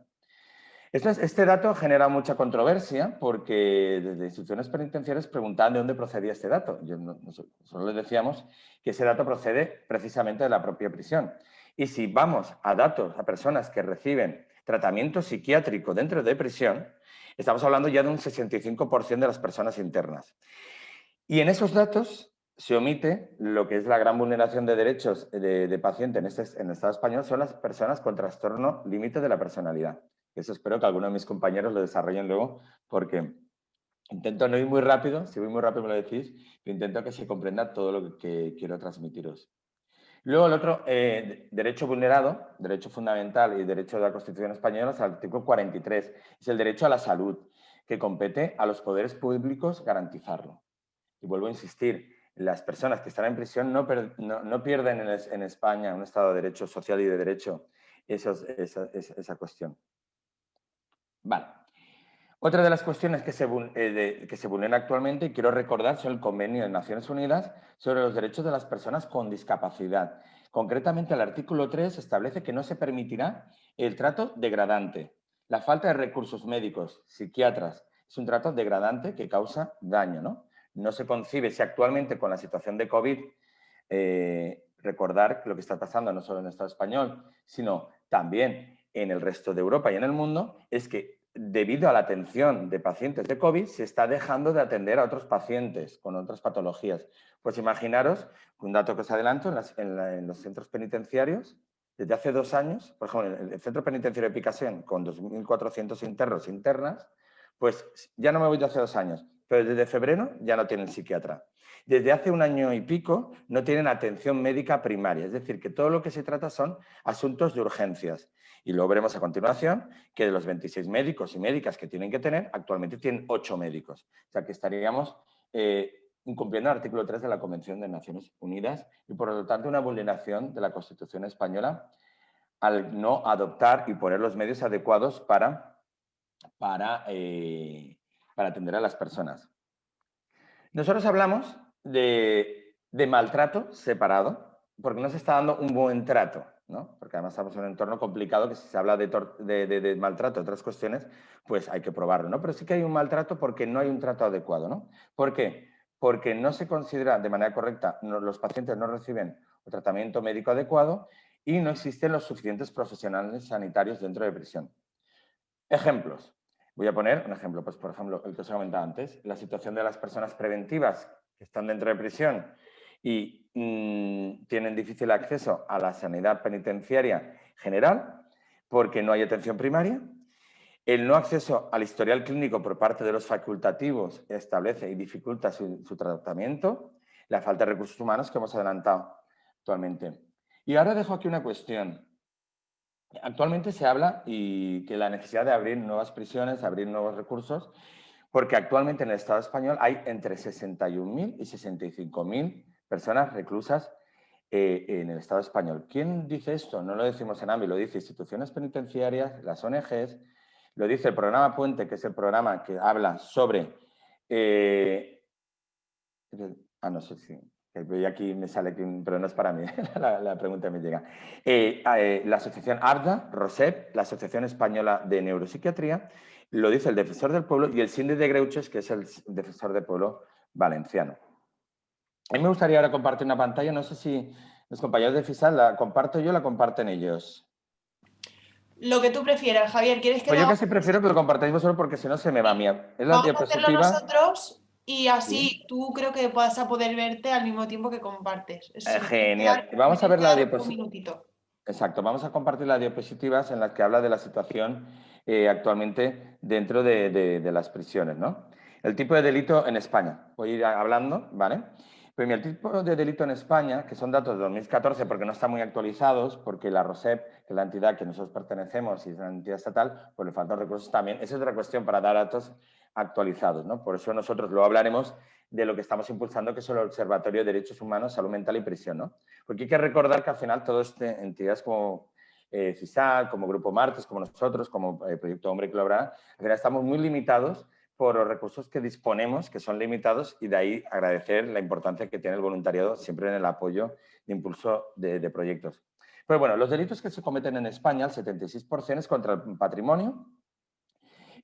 Este dato genera mucha controversia porque desde instituciones penitenciarias preguntaban de dónde procedía este dato. Solo les decíamos que ese dato procede precisamente de la propia prisión. Y si vamos a datos, a personas que reciben tratamiento psiquiátrico dentro de prisión, estamos hablando ya de un 65% de las personas internas. Y en esos datos se omite lo que es la gran vulneración de derechos de paciente en el Estado español, son las personas con trastorno límite de la personalidad. Eso espero que alguno de mis compañeros lo desarrollen luego, porque intento no ir muy rápido, si voy muy rápido me lo decís, pero intento que se comprenda todo lo que quiero transmitiros. Luego el otro derecho vulnerado, derecho fundamental y derecho de la Constitución española es el artículo 43, es el derecho a la salud, que compete a los poderes públicos garantizarlo. Y vuelvo a insistir, las personas que están en prisión no pierden en España un Estado de Derecho social y de derecho esa cuestión. Vale. Otra de las cuestiones que se vulneran actualmente, y quiero recordar, son el Convenio de Naciones Unidas sobre los derechos de las personas con discapacidad. Concretamente, el artículo 3 establece que no se permitirá el trato degradante. La falta de recursos médicos, psiquiatras, es un trato degradante que causa daño, ¿no? No se concibe si actualmente con la situación de COVID, recordar lo que está pasando no solo en el Estado español, sino también en el resto de Europa y en el mundo, es que debido a la atención de pacientes de COVID se está dejando de atender a otros pacientes con otras patologías. Pues imaginaros, un dato que os adelanto, en los centros penitenciarios, desde hace 2 años, por ejemplo, el centro penitenciario de Picassent, con 2.400 internos e internas, pues ya no me voy de hace 2 años, pero desde febrero ya no tienen psiquiatra. Desde hace 1 año y pico no tienen atención médica primaria, es decir, que todo lo que se trata son asuntos de urgencias. Y luego veremos a continuación que de los 26 médicos y médicas que tienen que tener, actualmente tienen 8 médicos. O sea que estaríamos incumpliendo el artículo 3 de la Convención de Naciones Unidas y por lo tanto una vulneración de la Constitución española al no adoptar y poner los medios adecuados para para atender a las personas. Nosotros hablamos de maltrato separado, porque no se está dando un buen trato, ¿no? Porque además estamos en un entorno complicado que si se habla de maltrato, otras cuestiones, pues hay que probarlo, ¿no? Pero sí que hay un maltrato porque no hay un trato adecuado, ¿no? ¿Por qué? Porque no se considera de manera correcta, los pacientes no reciben un tratamiento médico adecuado y no existen los suficientes profesionales sanitarios dentro de prisión. Ejemplos. Voy a poner un ejemplo, pues por ejemplo, el que os he comentado antes, la situación de las personas preventivas que están dentro de prisión y tienen difícil acceso a la sanidad penitenciaria general porque no hay atención primaria. El no acceso al historial clínico por parte de los facultativos establece y dificulta su tratamiento. La falta de recursos humanos que hemos adelantado actualmente. Y ahora dejo aquí una cuestión. Actualmente se habla y que la necesidad de abrir nuevas prisiones, abrir nuevos recursos, porque actualmente en el Estado español hay entre 61.000 y 65.000 personas reclusas en el Estado español. ¿Quién dice esto? No lo decimos en AMBI, lo dice instituciones penitenciarias, las ONGs, lo dice el programa Puente, que es el programa que habla sobre... no sé si... Y aquí me sale, pero no es para mí, la pregunta me llega. La asociación ARDA, ROSEP, la Asociación Española de Neuropsiquiatría, lo dice el Defensor del Pueblo y el Síndic de Greuges, que es el Defensor del Pueblo valenciano. A mí me gustaría ahora compartir una pantalla, no sé si los compañeros de FISAL la comparto yo o la comparten ellos. Lo que tú prefieras, Javier. ¿Quieres que Pues yo casi prefiero que lo compartáis vosotros porque si no se me va mía. Es la Vamos a hacerlo diapositiva. nosotros y así Sí. tú creo que vas a poder verte al mismo tiempo que compartes. Genial. Vamos a ver la Un diapositiva. minutito. Exacto, vamos a compartir las diapositivas en las que habla de la situación actualmente dentro de las prisiones, ¿no? El tipo de delito en España. Voy a ir hablando, ¿vale? Pues mira, el tipo de delito en España, que son datos de 2014 porque no están muy actualizados, porque la ROSEP, que es la entidad que nosotros pertenecemos y es una entidad estatal, pues le faltan recursos también. Esa es otra cuestión para dar datos actualizados, ¿no? Por eso nosotros luego hablaremos de lo que estamos impulsando, que es el Observatorio de Derechos Humanos, Salud Mental y Prisión, ¿no? Porque hay que recordar que al final todas entidades como FISAL, como Grupo Martes, como nosotros, como Proyecto Hombre y Colaborar, al final estamos muy limitados por los recursos que disponemos, que son limitados, y de ahí agradecer la importancia que tiene el voluntariado siempre en el apoyo de impulso de proyectos. Pero bueno, los delitos que se cometen en España, el 76% es contra el patrimonio.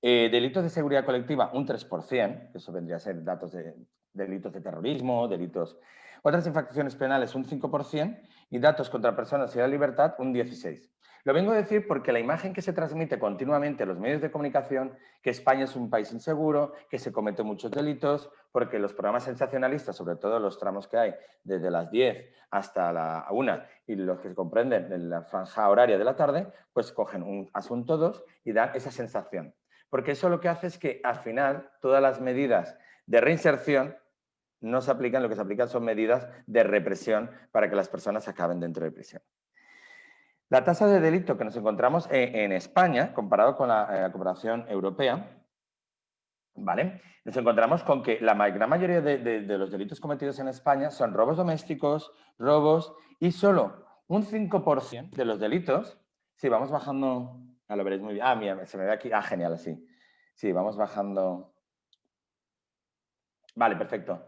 Delitos de seguridad colectiva, un 3%, que eso vendría a ser datos de delitos de terrorismo, delitos... Otras infracciones penales, un 5%, y datos contra personas y la libertad, un 16%. Lo vengo a decir porque la imagen que se transmite continuamente en los medios de comunicación, que España es un país inseguro, que se cometen muchos delitos, porque los programas sensacionalistas, sobre todo los tramos que hay desde las 10 hasta la 1 y los que se comprenden en la franja horaria de la tarde, pues cogen un asunto 2 y dan esa sensación. Porque eso lo que hace es que al final todas las medidas de reinserción no se aplican, lo que se aplican son medidas de represión para que las personas acaben dentro de prisión. La tasa de delito que nos encontramos en España, comparado con la cooperación europea, ¿vale? Nos encontramos con que la gran mayoría de los delitos cometidos en España son robos domésticos, robos, y solo un 5% de los delitos, si vamos bajando, lo veréis muy bien, mira, se me ve aquí, genial, así. Sí, vamos bajando. Vale, perfecto.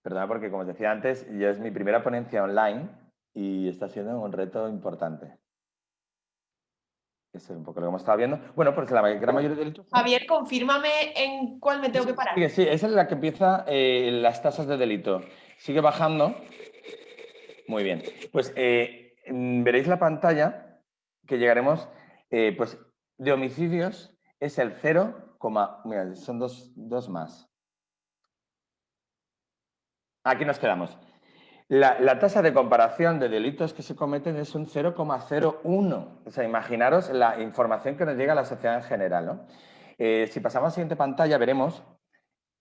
Perdona porque, como os decía antes, ya es mi primera ponencia online y está siendo un reto importante. Eso es un poco lo que hemos estado viendo. Bueno, pues la gran mayoría de delitos... Javier, confírmame en cuál me tengo que parar. Sí, esa es la que empieza las tasas de delito. Sigue bajando. Muy bien. Pues veréis la pantalla que llegaremos, pues de homicidios es el 0, mira, son dos más. Aquí nos quedamos. La tasa de comparación de delitos que se cometen es un 0,01. O sea, imaginaros la información que nos llega a la sociedad en general, ¿no? Si pasamos a la siguiente pantalla, veremos,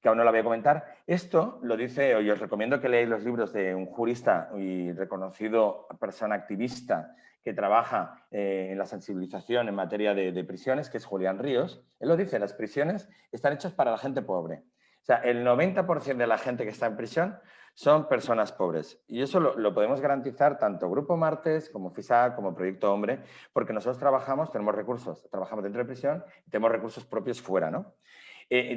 que aún no la voy a comentar, esto lo dice, y os recomiendo que leáis los libros de un jurista y reconocido persona activista que trabaja en la sensibilización en materia de prisiones, que es Julián Ríos. Él lo dice, las prisiones están hechas para la gente pobre. O sea, el 90% de la gente que está en prisión son personas pobres. Y eso lo podemos garantizar tanto Grupo Martes como FISAL, como Proyecto Hombre, porque nosotros tenemos recursos, trabajamos dentro de prisión y tenemos recursos propios fuera, ¿no?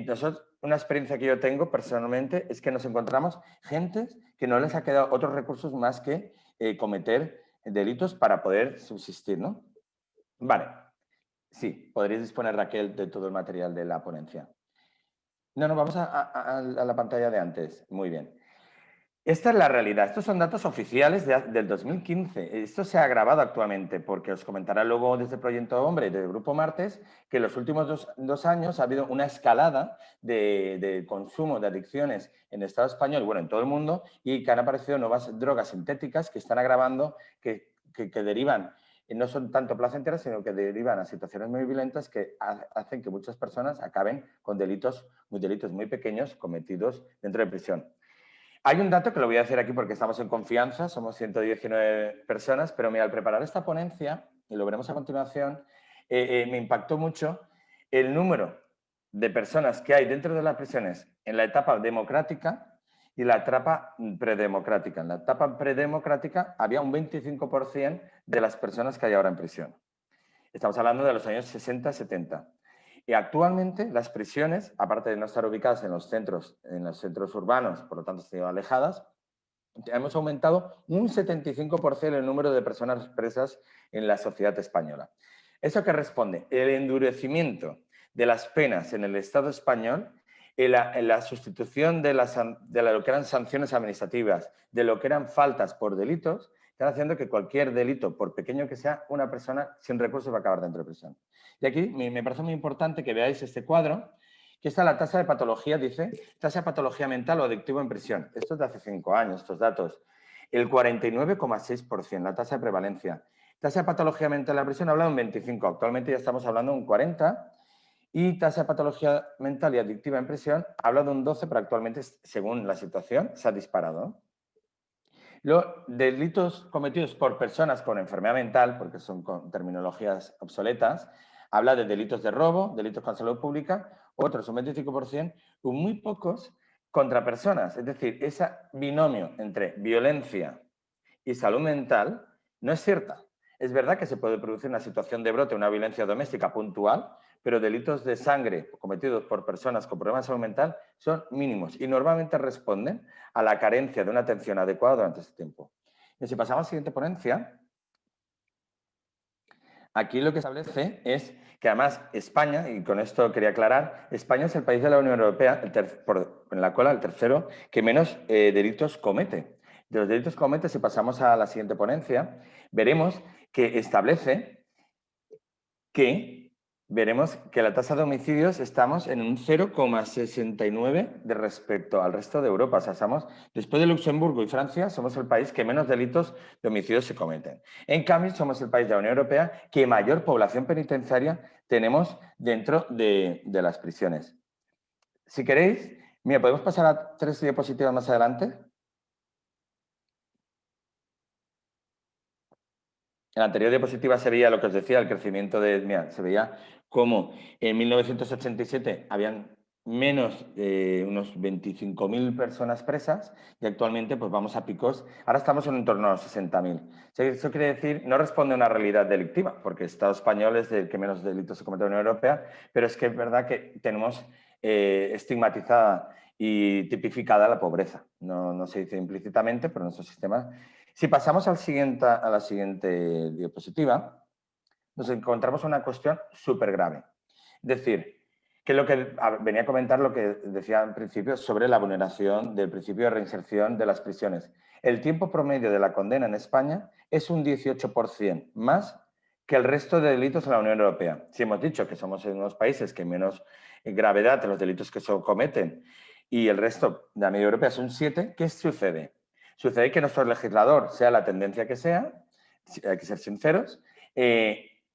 Nosotros, una experiencia que yo tengo personalmente es que nos encontramos gente que no les ha quedado otros recursos más que cometer delitos para poder subsistir, ¿no? Vale. Sí, podríais disponer, Raquel, de todo el material de la ponencia. No, vamos a la pantalla de antes. Muy bien. Esta es la realidad. Estos son datos oficiales del 2015. Esto se ha agravado actualmente porque os comentará luego desde Proyecto Hombre del Grupo Martes que en los últimos dos años ha habido una escalada de consumo de adicciones en el Estado español, bueno, en todo el mundo, y que han aparecido nuevas drogas sintéticas que están agravando, que derivan, no son tanto placenteras, sino que derivan a situaciones muy violentas que hacen que muchas personas acaben con delitos muy pequeños cometidos dentro de prisión. Hay un dato que lo voy a decir aquí porque estamos en confianza, somos 119 personas, pero mira, al preparar esta ponencia, y lo veremos a continuación, me impactó mucho el número de personas que hay dentro de las prisiones en la etapa democrática y la etapa predemocrática. En la etapa predemocrática había un 25% de las personas que hay ahora en prisión. Estamos hablando de los años 60-70. Y actualmente las prisiones, aparte de no estar ubicadas en los centros urbanos, por lo tanto están alejadas, hemos aumentado un 75% el número de personas presas en la sociedad española. ¿Eso qué responde? El endurecimiento de las penas en el Estado español, en la sustitución de lo que eran sanciones administrativas, de lo que eran faltas por delitos, están haciendo que cualquier delito, por pequeño que sea, una persona sin recursos va a acabar dentro de prisión. Y aquí me parece muy importante que veáis este cuadro, que está la tasa de patología, dice, tasa de patología mental o adictivo en prisión. Esto es de hace 5 años, estos datos. El 49,6%, la tasa de prevalencia. Tasa de patología mental en la prisión habla de un 25%, actualmente ya estamos hablando de un 40%, y tasa de patología mental y adictiva en prisión habla de un 12%, pero actualmente, según la situación, se ha disparado. Los delitos cometidos por personas con enfermedad mental, porque son con terminologías obsoletas, habla de delitos de robo, delitos con salud pública, otros un 25%, y muy pocos contra personas. Es decir, ese binomio entre violencia y salud mental no es cierta. Es verdad que se puede producir una situación de brote, una violencia doméstica puntual, pero delitos de sangre cometidos por personas con problemas de salud mental son mínimos y normalmente responden a la carencia de una atención adecuada durante este tiempo. Y si pasamos a la siguiente ponencia, aquí lo que se establece es que además España, y con esto quería aclarar, España es el país de la Unión Europea en la cola, el tercero, que menos delitos comete. De los delitos que comete, si pasamos a la siguiente ponencia, veremos que establece veremos que la tasa de homicidios estamos en un 0,69 de respecto al resto de Europa. O sea, después de Luxemburgo y Francia, somos el país que menos delitos de homicidios se cometen. En cambio, somos el país de la Unión Europea que mayor población penitenciaria tenemos dentro de las prisiones. Si queréis, mira, podemos pasar a 3 diapositivas más adelante. En la anterior diapositiva se veía lo que os decía, el crecimiento se veía cómo en 1987 habían menos de unos 25.000 personas presas y actualmente pues vamos a picos, ahora estamos en torno a los 60.000. Eso quiere decir, no responde a una realidad delictiva, porque el Estado español es el que menos delitos se comete en la Unión Europea, pero es que es verdad que tenemos estigmatizada y tipificada la pobreza. No se dice implícitamente, pero nuestro sistema... Si pasamos a la siguiente diapositiva, nos encontramos una cuestión súper grave. Es decir, que lo que venía a comentar lo que decía al principio sobre la vulneración del principio de reinserción de las prisiones. El tiempo promedio de la condena en España es un 18% más que el resto de delitos en la Unión Europea. Si hemos dicho que somos en unos países que menos gravedad de los delitos que se cometen y el resto de la media europea es un 7%, ¿qué sucede? Sucede que nuestro legislador, sea la tendencia que sea, hay que ser sinceros,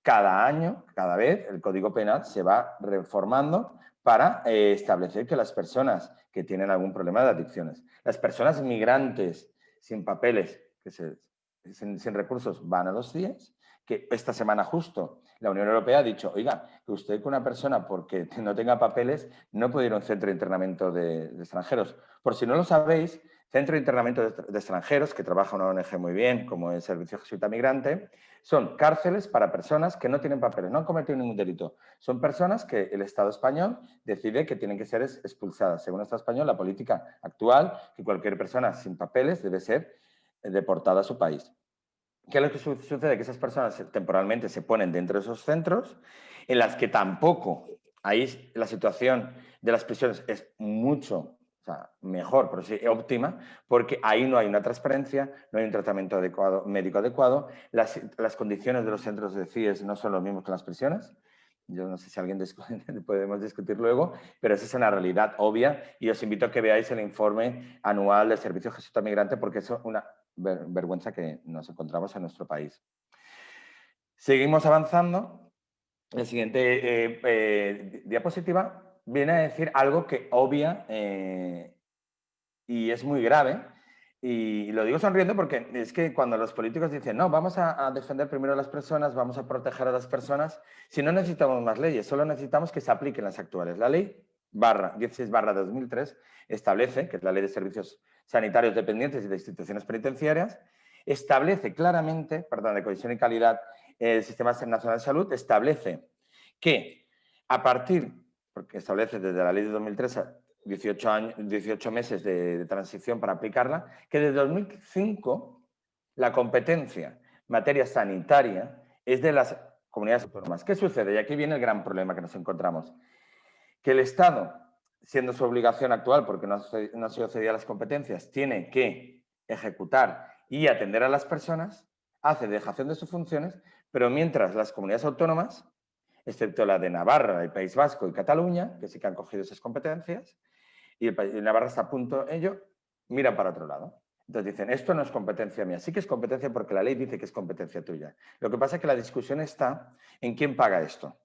cada año, cada vez, el Código Penal se va reformando para establecer que las personas que tienen algún problema de adicciones, las personas migrantes sin papeles, sin recursos, van a los CIES, que esta semana justo la Unión Europea ha dicho, oiga, que usted con una persona porque no tenga papeles no puede ir a un centro de internamiento de extranjeros. Por si no lo sabéis, Centro de Internamiento de Extranjeros, que trabaja una ONG muy bien, como el Servicio Jesuita Migrante, son cárceles para personas que no tienen papeles, no han cometido ningún delito. Son personas que el Estado español decide que tienen que ser expulsadas. Según el Estado español, la política actual, que cualquier persona sin papeles debe ser deportada a su país. ¿Qué es lo que sucede? Que esas personas temporalmente se ponen dentro de esos centros, en las que tampoco, ahí la situación de las prisiones es mucho mejor, pero sí óptima, porque ahí no hay una transparencia, no hay un tratamiento adecuado, médico adecuado, las condiciones de los centros de CIES no son los mismos que las prisiones. Yo no sé si alguien podemos discutir luego, pero esa es una realidad obvia y os invito a que veáis el informe anual del Servicio Jesuita Migrante porque es una vergüenza que nos encontramos en nuestro país. Seguimos avanzando. La siguiente diapositiva viene a decir algo que obvia y es muy grave. Y lo digo sonriendo porque es que cuando los políticos dicen no, vamos a defender primero a las personas, vamos a proteger a las personas, si no necesitamos más leyes, solo necesitamos que se apliquen las actuales. La ley 16/2003 establece, que es la Ley de Servicios Sanitarios Dependientes y de Instituciones Penitenciarias, establece claramente, perdón, de cohesión y calidad, el Sistema Nacional de Salud establece que a partir, porque establece desde la Ley de 2003 a 18 meses de transición para aplicarla, que desde 2005 la competencia en materia sanitaria es de las comunidades autónomas. ¿Qué sucede? Y aquí viene el gran problema que nos encontramos. Que el Estado, siendo su obligación actual, porque no han sido cedidas las competencias, tiene que ejecutar y atender a las personas, hace dejación de sus funciones, pero mientras las comunidades autónomas, excepto la de Navarra, el País Vasco y Cataluña, que sí que han cogido esas competencias, y Navarra está a punto de ello, miran para otro lado. Entonces dicen, esto no es competencia mía, sí que es competencia porque la ley dice que es competencia tuya. Lo que pasa es que la discusión está en quién paga esto.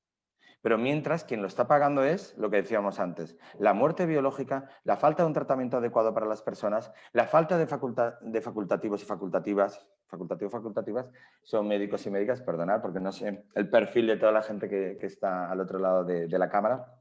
Pero mientras, quien lo está pagando es, lo que decíamos antes, la muerte biológica, la falta de un tratamiento adecuado para las personas, la falta de facultativos y facultativas, son médicos y médicas, perdonad, porque no sé el perfil de toda la gente que está al otro lado de la cámara,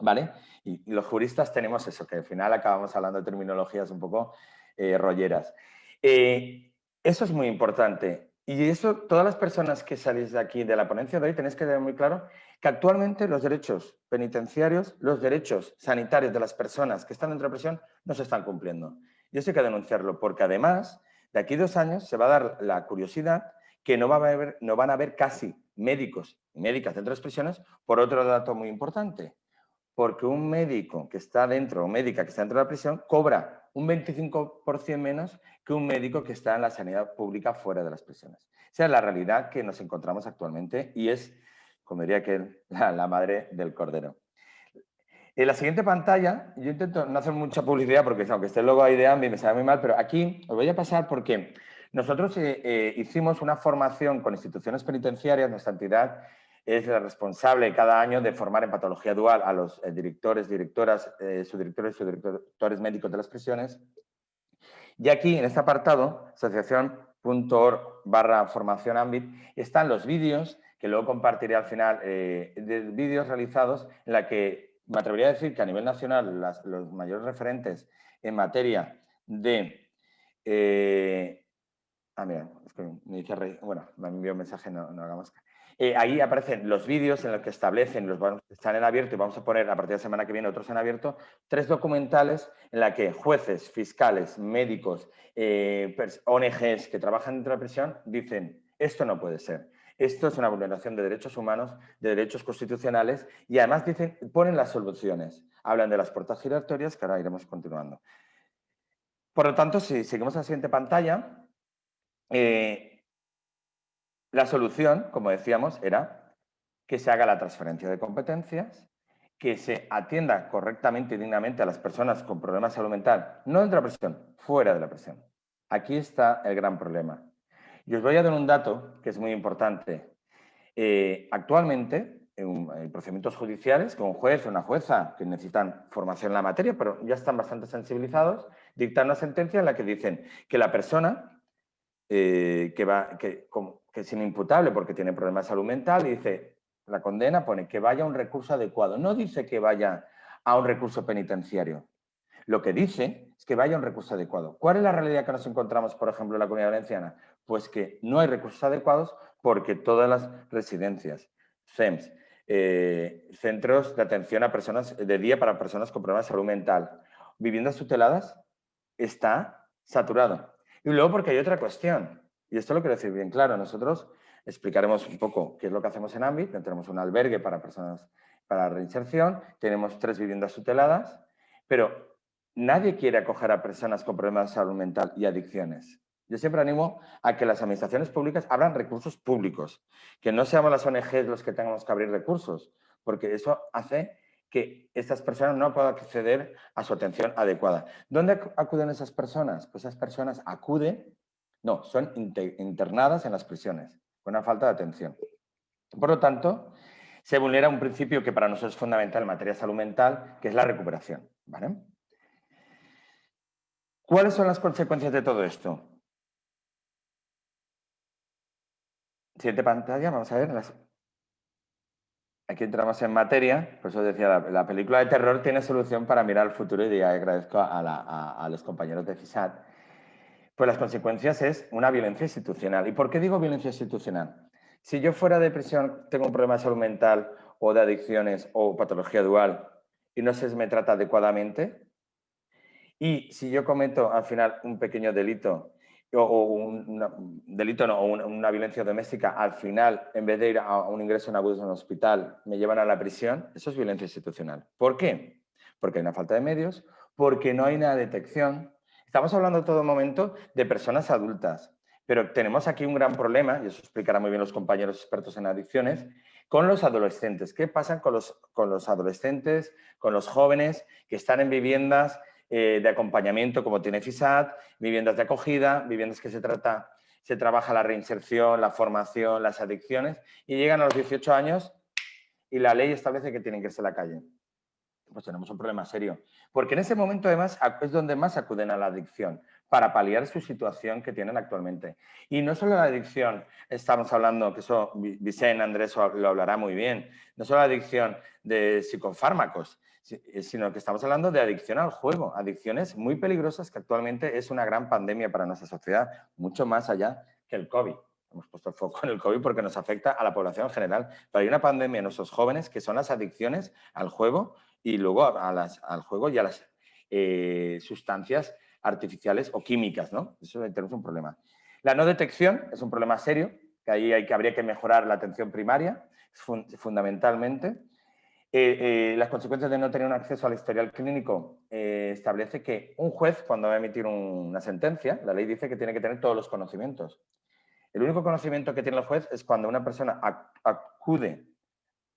¿vale? Y los juristas tenemos eso, que al final acabamos hablando de terminologías un poco rolleras. Eso es muy importante. Y eso, todas las personas que salís de aquí, de la ponencia de hoy, tenéis que tener muy claro que actualmente los derechos penitenciarios, los derechos sanitarios de las personas que están dentro de prisión no se están cumpliendo. Y eso hay que denunciarlo, porque además, de aquí a 2 años se va a dar la curiosidad que no van a haber casi médicos y médicas dentro de las prisiones, por otro dato muy importante. Porque un médico que está dentro o médica que está dentro de la prisión cobra un 25% menos que un médico que está en la sanidad pública fuera de las prisiones. Esa es la realidad que nos encontramos actualmente y es, como diría que la madre del cordero. En la siguiente pantalla, yo intento no hacer mucha publicidad porque aunque esté el logo ahí de AMBI me sabe muy mal, pero aquí os voy a pasar porque nosotros hicimos una formación con instituciones penitenciarias, nuestra entidad es la responsable cada año de formar en patología dual a los directores, directoras, subdirectores y subdirectores médicos de las prisiones. Y aquí, en este apartado, asociación.org/formación AMBIT, están los vídeos, que luego compartiré al final, de vídeos realizados en la que me atrevería a decir que a nivel nacional los mayores referentes en materia de... mira, es que me dice Rey, bueno, me envió un mensaje, no hagamos... ahí aparecen los vídeos en los que establecen, están en abierto y vamos a poner a partir de la semana que viene otros en abierto, 3 documentales en la que jueces, fiscales, médicos, ONGs que trabajan dentro de la prisión dicen, esto no puede ser. Esto es una vulneración de derechos humanos, de derechos constitucionales y además ponen las soluciones. Hablan de las puertas giratorias que ahora iremos continuando. Por lo tanto, si seguimos a la siguiente pantalla, la solución, como decíamos, era que se haga la transferencia de competencias, que se atienda correctamente y dignamente a las personas con problemas de salud mental, no dentro de la prisión, fuera de la prisión. Aquí está el gran problema. Y os voy a dar un dato que es muy importante. Actualmente, en procedimientos judiciales, con un juez o una jueza que necesitan formación en la materia, pero ya están bastante sensibilizados, dictan una sentencia en la que dicen que la persona que es inimputable porque tiene problemas de salud mental, y dice, la condena pone que vaya a un recurso adecuado. No dice que vaya a un recurso penitenciario. Lo que dice es que vaya un recurso adecuado. ¿Cuál es la realidad que nos encontramos, por ejemplo, en la Comunidad Valenciana? Pues que no hay recursos adecuados porque todas las residencias, CEMS, centros de atención a personas de día para personas con problemas de salud mental, viviendas tuteladas, está saturado. Y luego porque hay otra cuestión, y esto lo quiero decir bien claro, nosotros explicaremos un poco qué es lo que hacemos en AMBIT. Tenemos un albergue para personas para reinserción, tenemos 3 viviendas tuteladas, pero nadie quiere acoger a personas con problemas de salud mental y adicciones. Yo siempre animo a que las administraciones públicas abran recursos públicos, que no seamos las ONGs los que tengamos que abrir recursos, porque eso hace que estas personas no puedan acceder a su atención adecuada. ¿Dónde acuden esas personas? Pues esas personas son internadas en las prisiones, con una falta de atención. Por lo tanto, se vulnera un principio que para nosotros es fundamental en materia de salud mental, que es la recuperación, ¿vale? ¿Cuáles son las consecuencias de todo esto? Siguiente pantalla, vamos a ver. Aquí entramos en materia, por eso decía, la película de terror tiene solución para mirar al futuro y agradezco a los compañeros de FISAT. Pues las consecuencias es una violencia institucional. ¿Y por qué digo violencia institucional? Si yo fuera de prisión, tengo un problema de salud mental o de adicciones o patología dual y no se me trata adecuadamente, y si yo cometo al final un pequeño delito o una violencia doméstica, al final, en vez de ir a un ingreso en agudos en un hospital, me llevan a la prisión, eso es violencia institucional. ¿Por qué? Porque hay una falta de medios, porque no hay una detección. Estamos hablando en todo momento de personas adultas, pero tenemos aquí un gran problema, y eso explicará muy bien los compañeros expertos en adicciones, con los adolescentes. ¿Qué pasa con los adolescentes, con los jóvenes que están en viviendas de acompañamiento como tiene FISAT, viviendas de acogida, viviendas que se trabaja la reinserción, la formación, las adicciones, y llegan a los 18 años y la ley establece que tienen que irse a la calle? Pues tenemos un problema serio. Porque en ese momento, además, es donde más acuden a la adicción, para paliar su situación que tienen actualmente. Y no solo la adicción, estamos hablando, que eso Vicente Andrés lo hablará muy bien, no solo la adicción de psicofármacos, sino que estamos hablando de adicción al juego, adicciones muy peligrosas que actualmente es una gran pandemia para nuestra sociedad, mucho más allá que el COVID. Hemos puesto el foco en el COVID porque nos afecta a la población en general, pero hay una pandemia en nuestros jóvenes que son las adicciones al juego y luego al juego y a las sustancias artificiales o químicas, ¿no? Eso tenemos un problema. La no detección es un problema serio, que ahí habría que mejorar la atención primaria, fundamentalmente. Las consecuencias de no tener un acceso al historial clínico establece que un juez, cuando va a emitir una sentencia, la ley dice que tiene que tener todos los conocimientos. El único conocimiento que tiene el juez es cuando una persona acude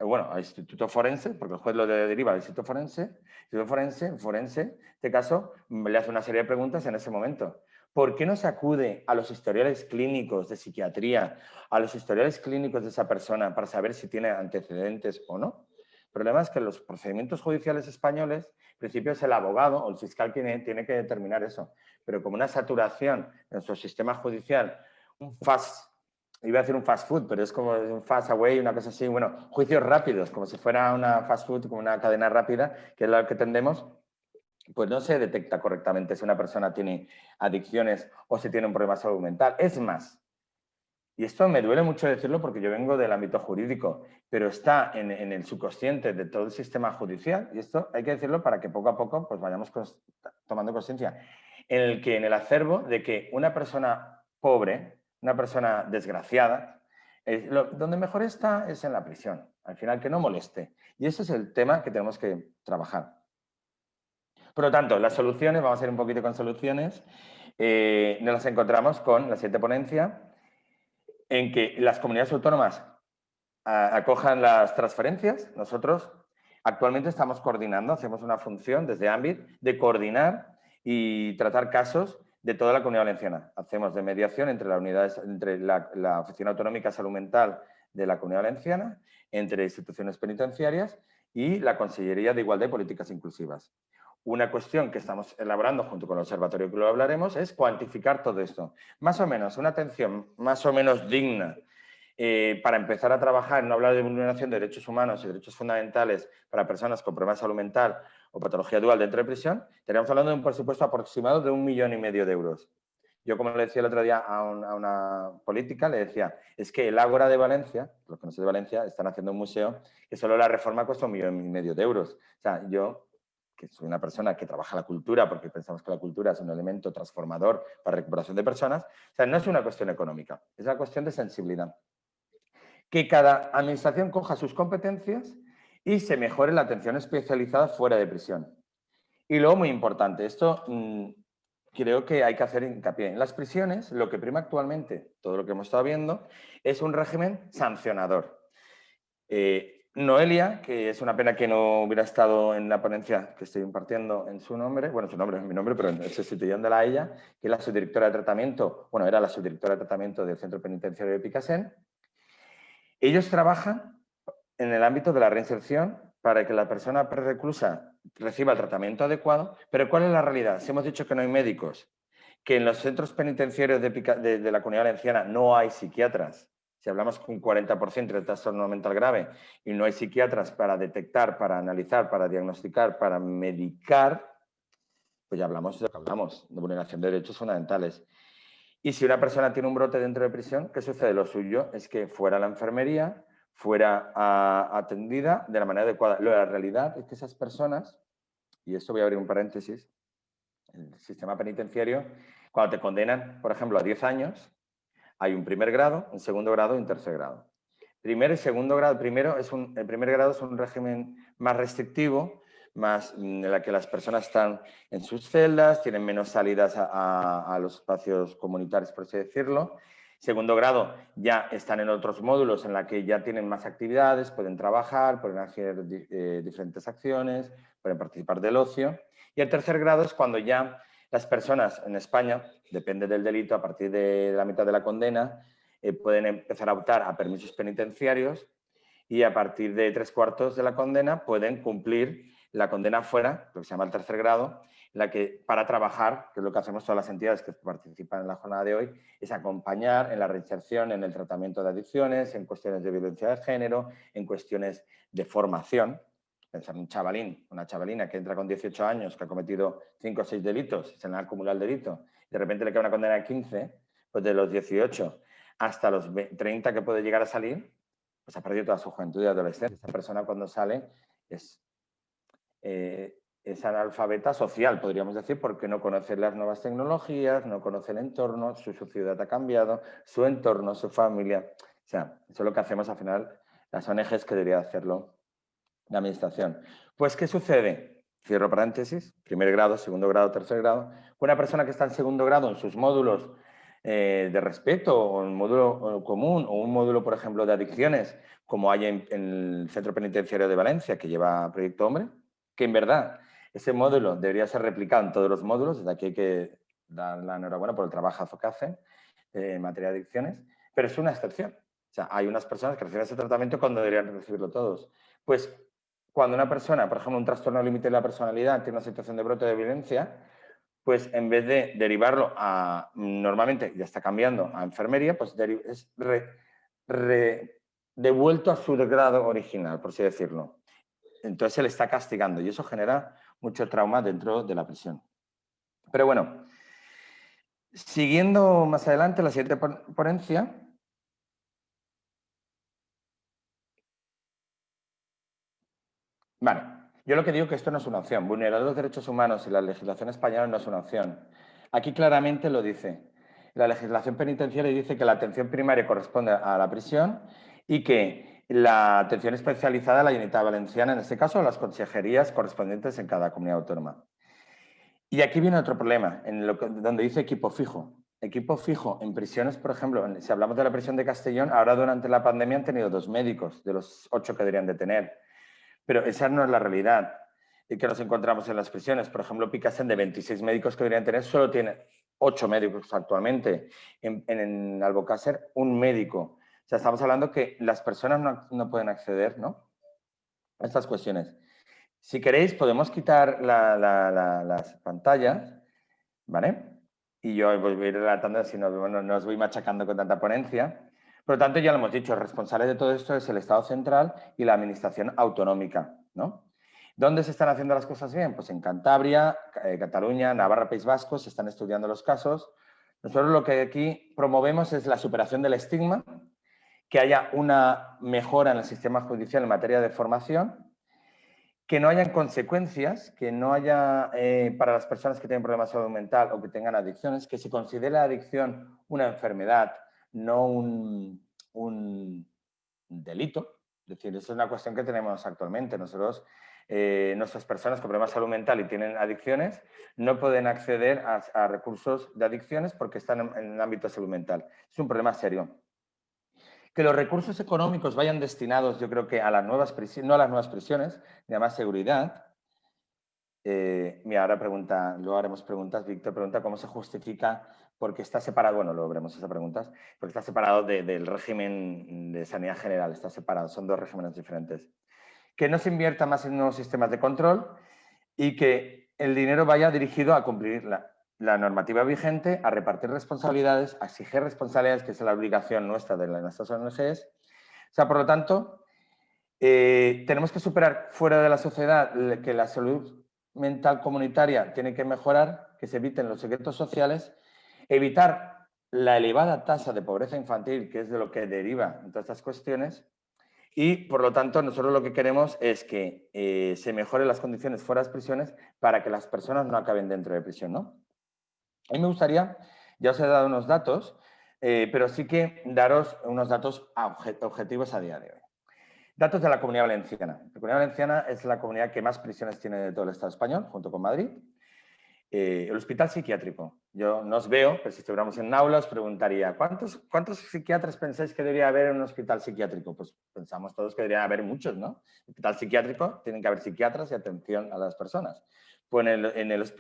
al instituto forense, porque el juez lo deriva al instituto forense, en este caso, le hace una serie de preguntas en ese momento. ¿Por qué no se acude a los historiales clínicos de psiquiatría, a los historiales clínicos de esa persona para saber si tiene antecedentes o no? El problema es que en los procedimientos judiciales españoles, en principio es el abogado o el fiscal quien tiene que determinar eso, pero como una saturación en nuestro sistema judicial, iba a decir un fast food, pero es como un fast away, una cosa así, bueno, juicios rápidos, como si fuera una fast food, como una cadena rápida, que es la que tendemos, pues no se detecta correctamente si una persona tiene adicciones o si tiene un problema de salud mental. Es más, y esto me duele mucho decirlo porque yo vengo del ámbito jurídico, pero está en el subconsciente de todo el sistema judicial, y esto hay que decirlo para que poco a poco pues vayamos tomando conciencia, en el acervo de que una persona pobre, una persona desgraciada, donde mejor está es en la prisión, al final que no moleste. Y ese es el tema que tenemos que trabajar. Por lo tanto, las soluciones, vamos a ir un poquito con soluciones, nos encontramos con la siguiente ponencia, en que las comunidades autónomas acojan las transferencias. Nosotros actualmente estamos coordinando, hacemos una función desde AMBIT de coordinar y tratar casos de toda la Comunidad Valenciana. Hacemos de mediación entre la Oficina Autonómica de Salud Mental de la Comunidad Valenciana, entre instituciones penitenciarias y la Consellería de Igualdad y Políticas Inclusivas. Una cuestión que estamos elaborando junto con el observatorio, que lo hablaremos, es cuantificar todo esto. Más o menos, una atención más o menos digna para empezar a trabajar, no hablar de vulneración de derechos humanos y derechos fundamentales para personas con problemas de salud mental o patología dual dentro de prisión, estaríamos hablando de un presupuesto aproximado de 1,5 millones de euros. Yo, como le decía el otro día a una política, le decía, es que el Ágora de Valencia, los que no son de Valencia, están haciendo un museo que solo la reforma cuesta 1,5 millones de euros. O sea, yo, que soy una persona que trabaja la cultura, porque pensamos que la cultura es un elemento transformador para la recuperación de personas, o sea, no es una cuestión económica, es una cuestión de sensibilidad. Que cada administración coja sus competencias y se mejore la atención especializada fuera de prisión. Y luego, muy importante, esto creo que hay que hacer hincapié. En las prisiones, lo que prima actualmente, todo lo que hemos estado viendo, es un régimen sancionador. Noelia, que es una pena que no hubiera estado en la ponencia que estoy impartiendo en su nombre, bueno, su nombre es mi nombre, pero sustituyéndola a ella, que es la subdirectora de tratamiento, bueno, era la subdirectora de tratamiento del Centro Penitenciario de Picassent. Ellos trabajan en el ámbito de la reinserción para que la persona reclusa reciba el tratamiento adecuado, pero ¿cuál es la realidad? Si hemos dicho que no hay médicos, que en los centros penitenciarios de la Comunidad Valenciana no hay psiquiatras, si hablamos con un 40% de trastorno mental grave y no hay psiquiatras para detectar, para analizar, para diagnosticar, para medicar, pues ya hablamos de lo que hablamos, de vulneración de derechos fundamentales. Y si una persona tiene un brote dentro de prisión, ¿qué sucede? Lo suyo es que fuera a la enfermería, fuera atendida de la manera adecuada. La realidad es que esas personas, y esto voy a abrir un paréntesis, el sistema penitenciario, cuando te condenan, por ejemplo, a 10 años, hay un primer grado, un segundo grado y un tercer grado. Primero y segundo grado, el primer grado es un régimen más restrictivo, más en la que las personas están en sus celdas, tienen menos salidas a los espacios comunitarios, por así decirlo. Segundo grado ya están en otros módulos en la que ya tienen más actividades, pueden trabajar, pueden hacer diferentes acciones, pueden participar del ocio. Y el tercer grado es cuando ya las personas en España, depende del delito, a partir de la mitad de la condena, pueden empezar a optar a permisos penitenciarios y a partir de 3/4 de la condena pueden cumplir la condena fuera, lo que se llama el tercer grado, en la que para trabajar, que es lo que hacemos todas las entidades que participan en la jornada de hoy, es acompañar en la reinserción, en el tratamiento de adicciones, en cuestiones de violencia de género, en cuestiones de formación. Pensar en un chavalín, una chavalina que entra con 18 años, que ha cometido 5 o 6 delitos, se le ha acumulado el delito, de repente le queda una condena de 15, pues de los 18 hasta los 30 que puede llegar a salir, pues ha perdido toda su juventud y adolescencia. Esta persona cuando sale es analfabeta social, podríamos decir, porque no conoce las nuevas tecnologías, no conoce el entorno, su ciudad ha cambiado, su entorno, su familia. O sea, eso es lo que hacemos al final las ONGs que debería hacerlo la administración. Pues, ¿qué sucede? Cierro paréntesis, primer grado, segundo grado, tercer grado. Una persona que está en segundo grado en sus módulos de respeto o un módulo común o un módulo, por ejemplo, de adicciones, como hay en el Centro Penitenciario de Valencia, que lleva Proyecto Hombre, que en verdad ese módulo debería ser replicado en todos los módulos, desde aquí hay que dar la enhorabuena por el trabajazo que hacen en materia de adicciones, pero es una excepción. O sea, hay unas personas que reciben ese tratamiento cuando deberían recibirlo todos. Pues cuando una persona, por ejemplo, un trastorno límite de la personalidad, tiene una situación de brote de violencia, pues en vez de derivarlo a, normalmente ya está cambiando a enfermería, pues es devuelto a su grado original, por así decirlo. Entonces se le está castigando y eso genera mucho trauma dentro de la prisión. Pero bueno, siguiendo más adelante la siguiente ponencia. Vale, yo lo que digo es que esto no es una opción. Vulnerar los derechos humanos y la legislación española no es una opción. Aquí claramente lo dice. La legislación penitenciaria dice que la atención primaria corresponde a la prisión y que la atención especializada a la Generalitat Valenciana, en este caso, a las consejerías correspondientes en cada comunidad autónoma. Y aquí viene otro problema, donde dice equipo fijo. Equipo fijo en prisiones, por ejemplo, si hablamos de la prisión de Castellón, ahora durante la pandemia han tenido 2 médicos de los 8 que deberían de tener. Pero esa no es la realidad que nos encontramos en las prisiones. Por ejemplo, Picassent, de 26 médicos que deberían tener, solo tiene 8 médicos actualmente. En Albocàsser, 1 médico. O sea, estamos hablando que las personas no pueden acceder, ¿no?, a estas cuestiones. Si queréis, podemos quitar las pantallas, ¿vale? Y yo voy a ir relatando, si no os voy machacando con tanta ponencia. Por lo tanto, ya lo hemos dicho, el responsable de todo esto es el Estado central y la administración autonómica, ¿no? ¿Dónde se están haciendo las cosas bien? Pues en Cantabria, Cataluña, Navarra, País Vasco, se están estudiando los casos. Nosotros lo que aquí promovemos es la superación del estigma, que haya una mejora en el sistema judicial en materia de formación, que no hayan consecuencias, que no haya para las personas que tienen problemas de salud mental o que tengan adicciones, que se considere la adicción una enfermedad, no un delito. Es decir, eso es una cuestión que tenemos actualmente. Nosotros, nuestras personas con problemas de salud mental y tienen adicciones no pueden acceder a recursos de adicciones porque están en el ámbito de salud mental. Es un problema serio. Que los recursos económicos vayan destinados, yo creo que a las nuevas prisiones, no a las nuevas prisiones, ni a más seguridad. Mira, ahora luego haremos preguntas. Víctor pregunta cómo se justifica porque está separado, bueno, luego veremos esas preguntas, porque está separado del régimen de sanidad general, está separado, son dos regímenes diferentes. Que no se invierta más en nuevos sistemas de control y que el dinero vaya dirigido a cumplir la normativa vigente, a repartir responsabilidades, a exigir responsabilidades, que es la obligación nuestra de nuestras ONGs. O sea, por lo tanto, tenemos que superar fuera de la sociedad que la salud mental comunitaria tiene que mejorar, que se eviten los secretos sociales, evitar la elevada tasa de pobreza infantil, que es de lo que deriva en todas estas cuestiones, y, por lo tanto, nosotros lo que queremos es que se mejoren las condiciones fuera de las prisiones para que las personas no acaben dentro de prisión, ¿no? A mí me gustaría, ya os he dado unos datos, pero sí que daros unos datos objetivos a día de hoy. Datos de la Comunidad Valenciana. La Comunidad Valenciana es la comunidad que más prisiones tiene de todo el Estado español, junto con Madrid. El hospital psiquiátrico. Yo no os veo, pero si estuviéramos en un aula os preguntaría ¿cuántos psiquiatras pensáis que debería haber en un hospital psiquiátrico? Pues pensamos todos que debería haber muchos, ¿no? Hospital psiquiátrico, tienen que haber psiquiatras y atención a las personas. Pues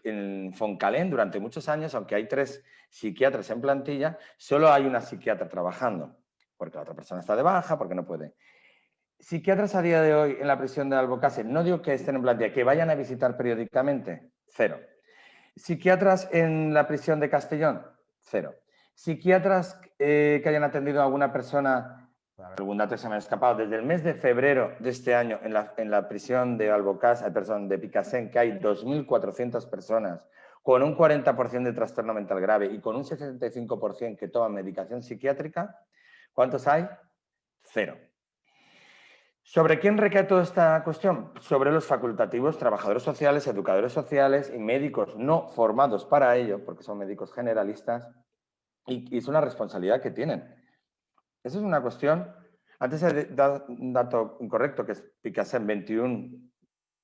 en Foncalén, durante muchos años, aunque hay 3 psiquiatras en plantilla, solo hay una psiquiatra trabajando, porque la otra persona está de baja, porque no puede. Psiquiatras a día de hoy en la prisión de Albocase, no digo que estén en plantilla, que vayan a visitar periódicamente, 0. Psiquiatras en la prisión de Castellón, 0. Psiquiatras que hayan atendido a alguna persona, algún dato se me ha escapado, desde el mes de febrero de este año en la prisión de Albocase, de Picassent, que hay 2.400 personas con un 40% de trastorno mental grave y con un 65% que toman medicación psiquiátrica, ¿cuántos hay? 0. ¿Sobre quién recae toda esta cuestión? Sobre los facultativos, trabajadores sociales, educadores sociales y médicos no formados para ello, porque son médicos generalistas, y es una responsabilidad que tienen. Esa es una cuestión. Antes he dado un dato incorrecto, que es Picassent, 21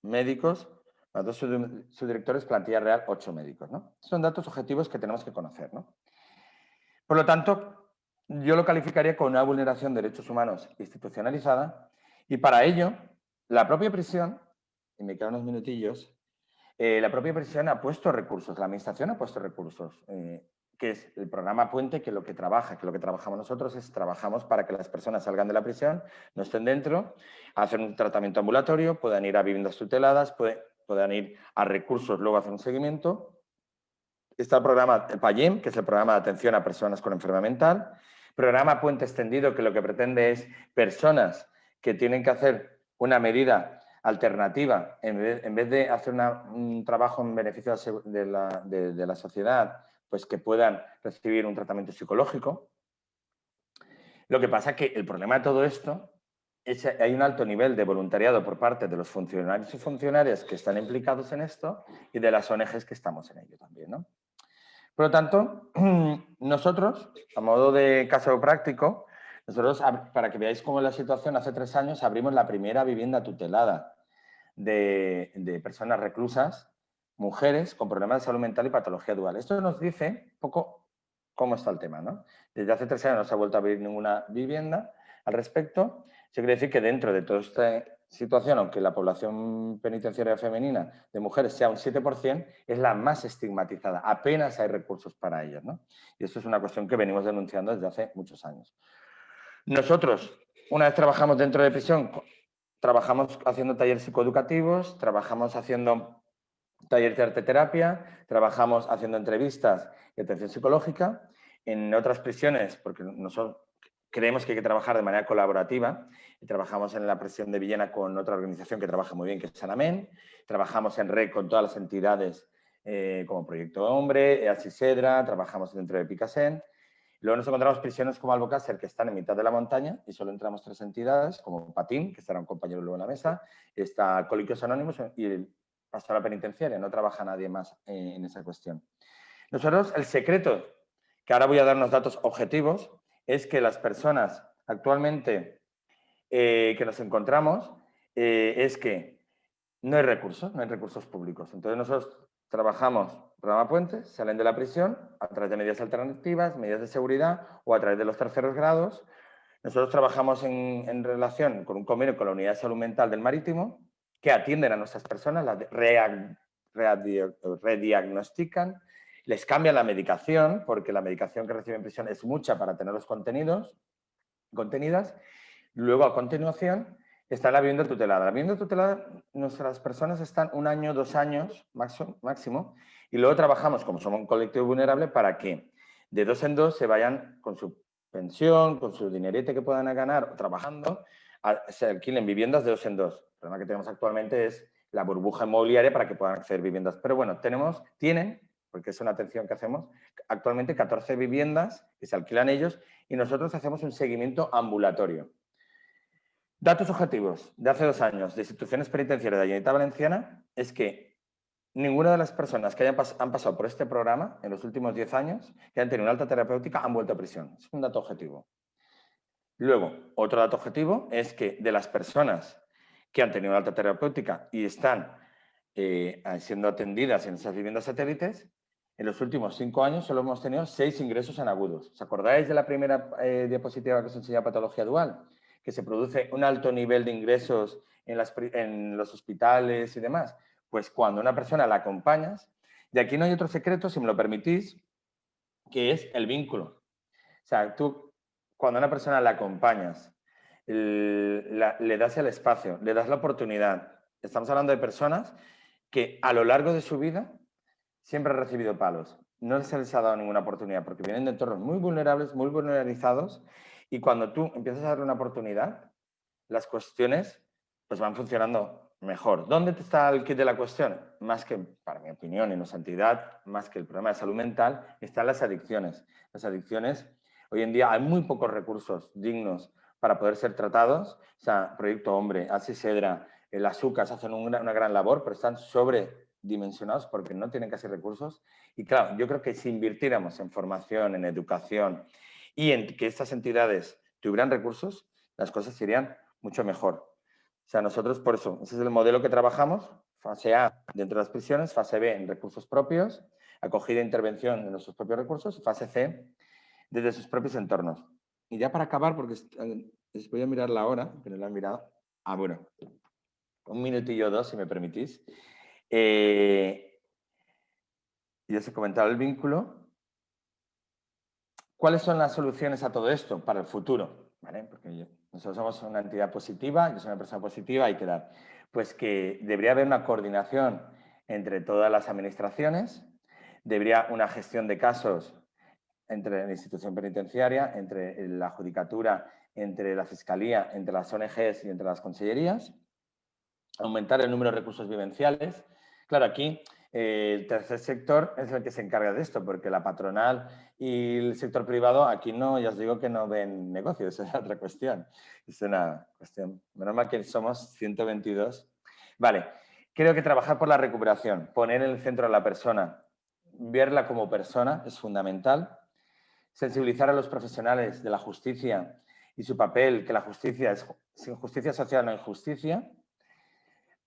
médicos, los 2 subdirectores, plantilla real, 8 médicos, ¿no? Son datos objetivos que tenemos que conocer, ¿no? Por lo tanto, yo lo calificaría como una vulneración de derechos humanos institucionalizada. Y para ello, la propia prisión, y me quedan unos minutillos, la propia prisión ha puesto recursos, la administración ha puesto recursos, que es el programa Puente, que lo que trabajamos nosotros es trabajamos para que las personas salgan de la prisión, no estén dentro, hacen un tratamiento ambulatorio, puedan ir a viviendas tuteladas, puedan ir a recursos, luego hacer un seguimiento. Está el programa PAYEM, que es el programa de atención a personas con enfermedad mental, programa Puente Extendido, que lo que pretende es personas que tienen que hacer una medida alternativa, en vez de hacer un trabajo en beneficio de la sociedad, pues que puedan recibir un tratamiento psicológico. Lo que pasa es que el problema de todo esto es que hay un alto nivel de voluntariado por parte de los funcionarios y funcionarias que están implicados en esto y de las ONGs que estamos en ello también, ¿no? Por lo tanto, nosotros, a modo de caso práctico, nosotros, para que veáis cómo es la situación, hace 3 años abrimos la primera vivienda tutelada de personas reclusas, mujeres con problemas de salud mental y patología dual. Esto nos dice un poco cómo está el tema, ¿no? Desde hace 3 años no se ha vuelto a abrir ninguna vivienda al respecto. Eso quiere decir que dentro de toda esta situación, aunque la población penitenciaria femenina de mujeres sea un 7%, es la más estigmatizada. Apenas hay recursos para ellas, ¿no? Y esto es una cuestión que venimos denunciando desde hace muchos años. Nosotros, una vez trabajamos dentro de prisión, trabajamos haciendo talleres psicoeducativos, trabajamos haciendo talleres de arteterapia, trabajamos haciendo entrevistas y atención psicológica. En otras prisiones, porque nosotros creemos que hay que trabajar de manera colaborativa y trabajamos en la prisión de Villena con otra organización que trabaja muy bien, que es Sanamen. Trabajamos en red con todas las entidades como Proyecto Hombre, EASI-SEDRA, trabajamos dentro de Picasen. Luego nos encontramos prisiones como Albocácer, que están en mitad de la montaña y solo entramos 3 entidades, como Patín, que estará un compañero luego en la mesa, está Alcohólicos Anónimos y el Pastoral Penitenciaria. No trabaja nadie más en esa cuestión. Nosotros, el secreto, que ahora voy a dar unos datos objetivos, es que las personas actualmente que nos encontramos es que no hay recursos públicos. Entonces nosotros trabajamos programa Puentes, salen de la prisión a través de medidas alternativas, medidas de seguridad o a través de los terceros grados. Nosotros trabajamos en relación con un convenio con la Unidad de Salud Mental del Marítimo, que atienden a nuestras personas, las rediagnostican, les cambian la medicación, porque la medicación que reciben en prisión es mucha para tenerlos contenidas. Luego, a continuación, está la vivienda tutelada. La vivienda tutelada, nuestras personas están 1 año, 2 años máximo, y luego trabajamos, como somos un colectivo vulnerable, para que de 2 en 2 se vayan con su pensión, con su dinerete que puedan ganar trabajando, se alquilen viviendas de 2 en 2. El problema que tenemos actualmente es la burbuja inmobiliaria para que puedan acceder viviendas. Pero bueno, tienen, porque es una atención que hacemos, actualmente 14 viviendas que se alquilan ellos y nosotros hacemos un seguimiento ambulatorio. Datos objetivos de hace 2 años de instituciones penitenciarias de la Generalitat Valenciana es que ninguna de las personas que han pasado por este programa en los últimos 10 años, que han tenido una alta terapéutica, han vuelto a prisión. Es un dato objetivo. Luego, otro dato objetivo es que de las personas que han tenido una alta terapéutica y están siendo atendidas en esas viviendas satélites, en los últimos 5 años solo hemos tenido 6 ingresos en agudos. ¿Os acordáis de la primera diapositiva que os enseñaba patología dual? Que se produce un alto nivel de ingresos en los hospitales y demás. Pues cuando una persona la acompañas, y aquí no hay otro secreto, si me lo permitís, que es el vínculo. O sea, tú cuando a una persona la acompañas, le das el espacio, le das la oportunidad. Estamos hablando de personas que a lo largo de su vida siempre han recibido palos. No se les ha dado ninguna oportunidad porque vienen de entornos muy vulnerables, muy vulnerabilizados y cuando tú empiezas a darle una oportunidad, las cuestiones pues van funcionando mejor. ¿Dónde está el kit de la cuestión? Más que, para mi opinión y nuestra entidad, más que el problema de salud mental, están las adicciones. Las adicciones, hoy en día hay muy pocos recursos dignos para poder ser tratados. O sea, Proyecto Hombre, EASI-SEDRA, las UCAS hacen una gran labor, pero están sobredimensionados porque no tienen casi recursos. Y claro, yo creo que si invirtiéramos en formación, en educación y en que estas entidades tuvieran recursos, las cosas irían mucho mejor. O sea, nosotros por eso, ese es el modelo que trabajamos, fase A dentro de las prisiones, fase B en recursos propios, acogida e intervención en nuestros propios recursos, y fase C desde sus propios entornos. Y ya para acabar, porque les voy a mirar la hora, que no la han mirado. Ah, bueno, 1 minutillo o 2, si me permitís. Ya os he comentado el vínculo. ¿Cuáles son las soluciones a todo esto para el futuro? ¿Vale? Porque nosotros somos una entidad positiva, yo soy una persona positiva, hay que dar. Pues que debería haber una coordinación entre todas las administraciones, debería una gestión de casos entre la institución penitenciaria, entre la judicatura, entre la fiscalía, entre las ONGs y entre las consellerías, aumentar el número de recursos vivenciales. Claro, aquí el tercer sector es el que se encarga de esto, porque la patronal y el sector privado aquí no, ya os digo que no ven negocio, esa es otra cuestión. Es una cuestión, menos mal que somos 122. Vale, creo que trabajar por la recuperación, poner en el centro a la persona, verla como persona es fundamental. Sensibilizar a los profesionales de la justicia y su papel, que la justicia es sin justicia social no hay justicia.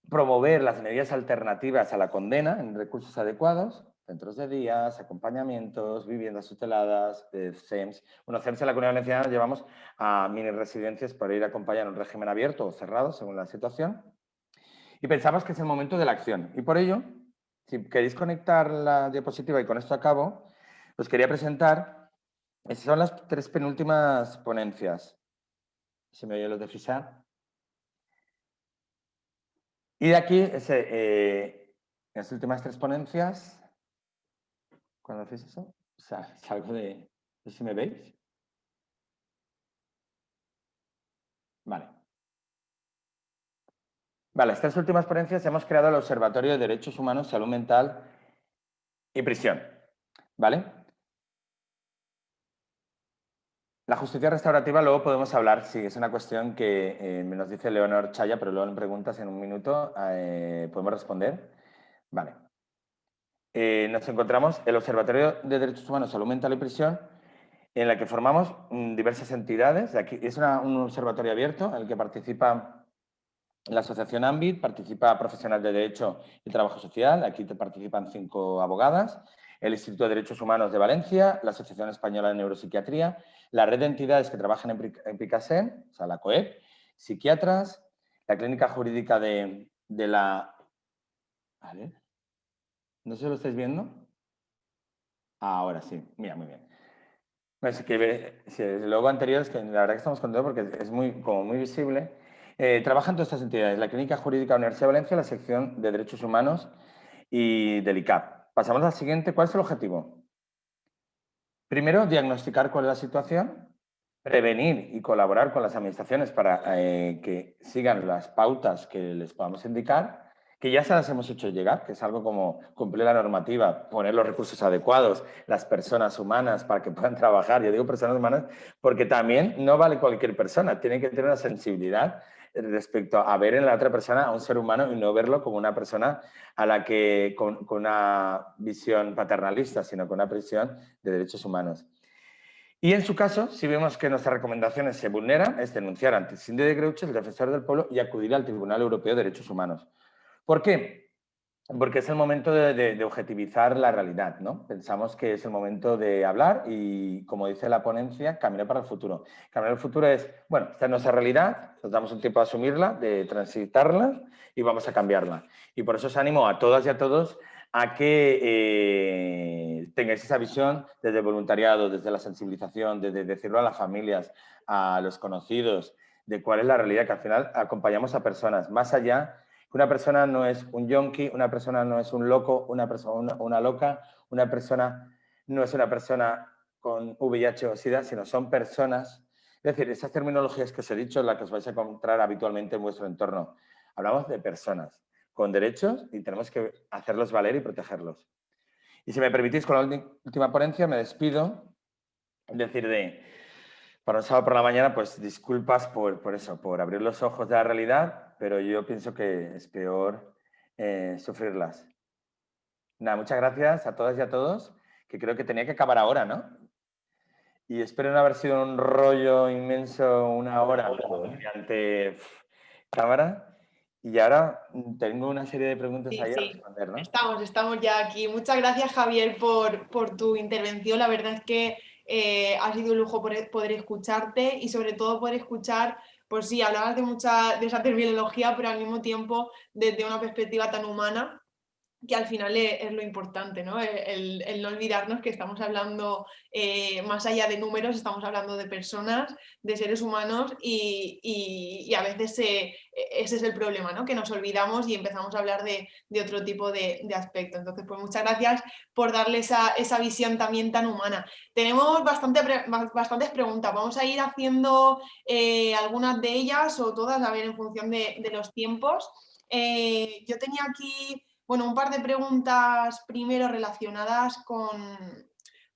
Promover las medidas alternativas a la condena en recursos adecuados, centros de días, acompañamientos, viviendas tuteladas, CEMS. Bueno, CEMS en la Comunidad Valenciana llevamos a mini residencias para ir a acompañar en un régimen abierto o cerrado, según la situación. Y pensamos que es el momento de la acción. Y por ello, si queréis conectar la diapositiva, y con esto acabo, os quería presentar, esas son las 3 penúltimas ponencias. ¿Se me oye lo de Fisar? Y de aquí, en las últimas 3 ponencias, cuando hacéis eso, salgo de... No sé si me veis. Vale, estas últimas ponencias hemos creado el Observatorio de Derechos Humanos, Salud Mental y Prisión. ¿Vale? La justicia restaurativa luego podemos hablar, sí, es una cuestión que nos dice Leonor Chaya, pero luego en preguntas en un minuto podemos responder. Vale. Nos encontramos el Observatorio de Derechos Humanos, Salud Mental y Prisión, en la que formamos diversas entidades. Aquí es un observatorio abierto en el que participa la Asociación AMBIT, participa Profesional de Derecho y Trabajo Social, aquí participan 5 abogadas, el Instituto de Derechos Humanos de Valencia, la Asociación Española de Neuropsiquiatría, la red de entidades que trabajan en Picasen, o sea, la COEP, psiquiatras, la Clínica Jurídica de la... ¿Vale? ¿No sé si lo estáis viendo? Ahora sí, mira, muy bien. Pues que, sí, el logo anterior es que la verdad que estamos contentos porque es como muy visible. Trabajan todas estas entidades, la Clínica Jurídica de la Universidad de Valencia, la sección de Derechos Humanos y del ICAP. Pasamos al siguiente. ¿Cuál es el objetivo? Primero, diagnosticar cuál es la situación, prevenir y colaborar con las administraciones para que sigan las pautas que les podamos indicar, que ya se las hemos hecho llegar, que es algo como cumplir la normativa, poner los recursos adecuados, las personas humanas para que puedan trabajar. Yo digo personas humanas porque también no vale cualquier persona, tienen que tener una sensibilidad respecto a ver en la otra persona a un ser humano y no verlo como una persona a la que con una visión paternalista, sino con una visión de derechos humanos. Y en su caso, si vemos que nuestras recomendaciones se vulneran, es denunciar ante el Síndic de Greuges, el Defensor del Pueblo, y acudir al Tribunal Europeo de Derechos Humanos. ¿Por qué? Porque es el momento de objetivizar la realidad, ¿no? Pensamos que es el momento de hablar y, como dice la ponencia, caminar para el futuro. Caminar el futuro es, bueno, esta es nuestra realidad, nos damos un tiempo a asumirla, de transitarla y vamos a cambiarla. Y por eso os animo a todas y a todos a que tengáis esa visión desde el voluntariado, desde la sensibilización, desde decirlo a las familias, a los conocidos, de cuál es la realidad, que al final acompañamos a personas más allá. Una persona no es un yonki, una persona no es un loco, una loca, una persona no es una persona con VIH o SIDA, sino son personas. Es decir, esas terminologías que os he dicho, las que os vais a encontrar habitualmente en vuestro entorno. Hablamos de personas con derechos y tenemos que hacerlos valer y protegerlos. Y si me permitís, con la última ponencia me despido. Es decir, para un sábado por la mañana, pues disculpas por eso, por abrir los ojos de la realidad, pero yo pienso que es peor sufrirlas. Nada, muchas gracias a todas y a todos, que creo que tenía que acabar ahora, ¿no? Y espero no haber sido un rollo inmenso una hora mediante cámara. Y ahora tengo una serie de preguntas ahí a responder, ¿no? Estamos ya aquí. Muchas gracias, Javier, por tu intervención. La verdad es que ha sido un lujo poder escucharte y sobre todo poder escuchar, pues sí, hablabas de esa terminología, pero al mismo tiempo desde una perspectiva tan humana, que al final es lo importante, ¿no? El no olvidarnos que estamos hablando, más allá de números, estamos hablando de personas, de seres humanos y a veces ese es el problema, ¿no? Que nos olvidamos y empezamos a hablar de otro tipo de aspectos. Entonces, pues muchas gracias por darle esa visión también tan humana. Tenemos bastantes preguntas, vamos a ir haciendo algunas de ellas o todas, a ver, en función de los tiempos. Yo tenía aquí... Bueno, un par de preguntas primero relacionadas con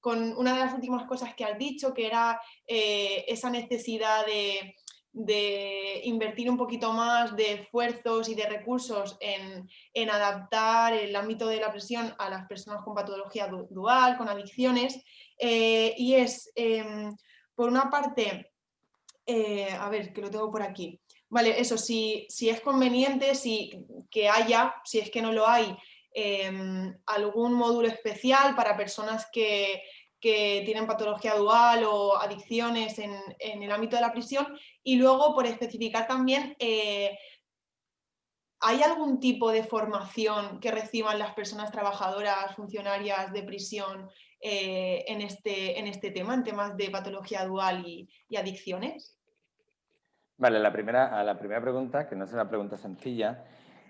una de las últimas cosas que has dicho, que era esa necesidad de invertir un poquito más de esfuerzos y de recursos en adaptar el ámbito de la prisión a las personas con patología dual, con adicciones. Y es, por una parte, a ver, que lo tengo por aquí. Vale, eso, si es conveniente, si es que no lo hay, algún módulo especial para personas que tienen patología dual o adicciones en el ámbito de la prisión. Y luego, por especificar también, ¿hay algún tipo de formación que reciban las personas trabajadoras, funcionarias de prisión en este tema, en temas de patología dual y adicciones? Vale, a la primera pregunta, que no es una pregunta sencilla,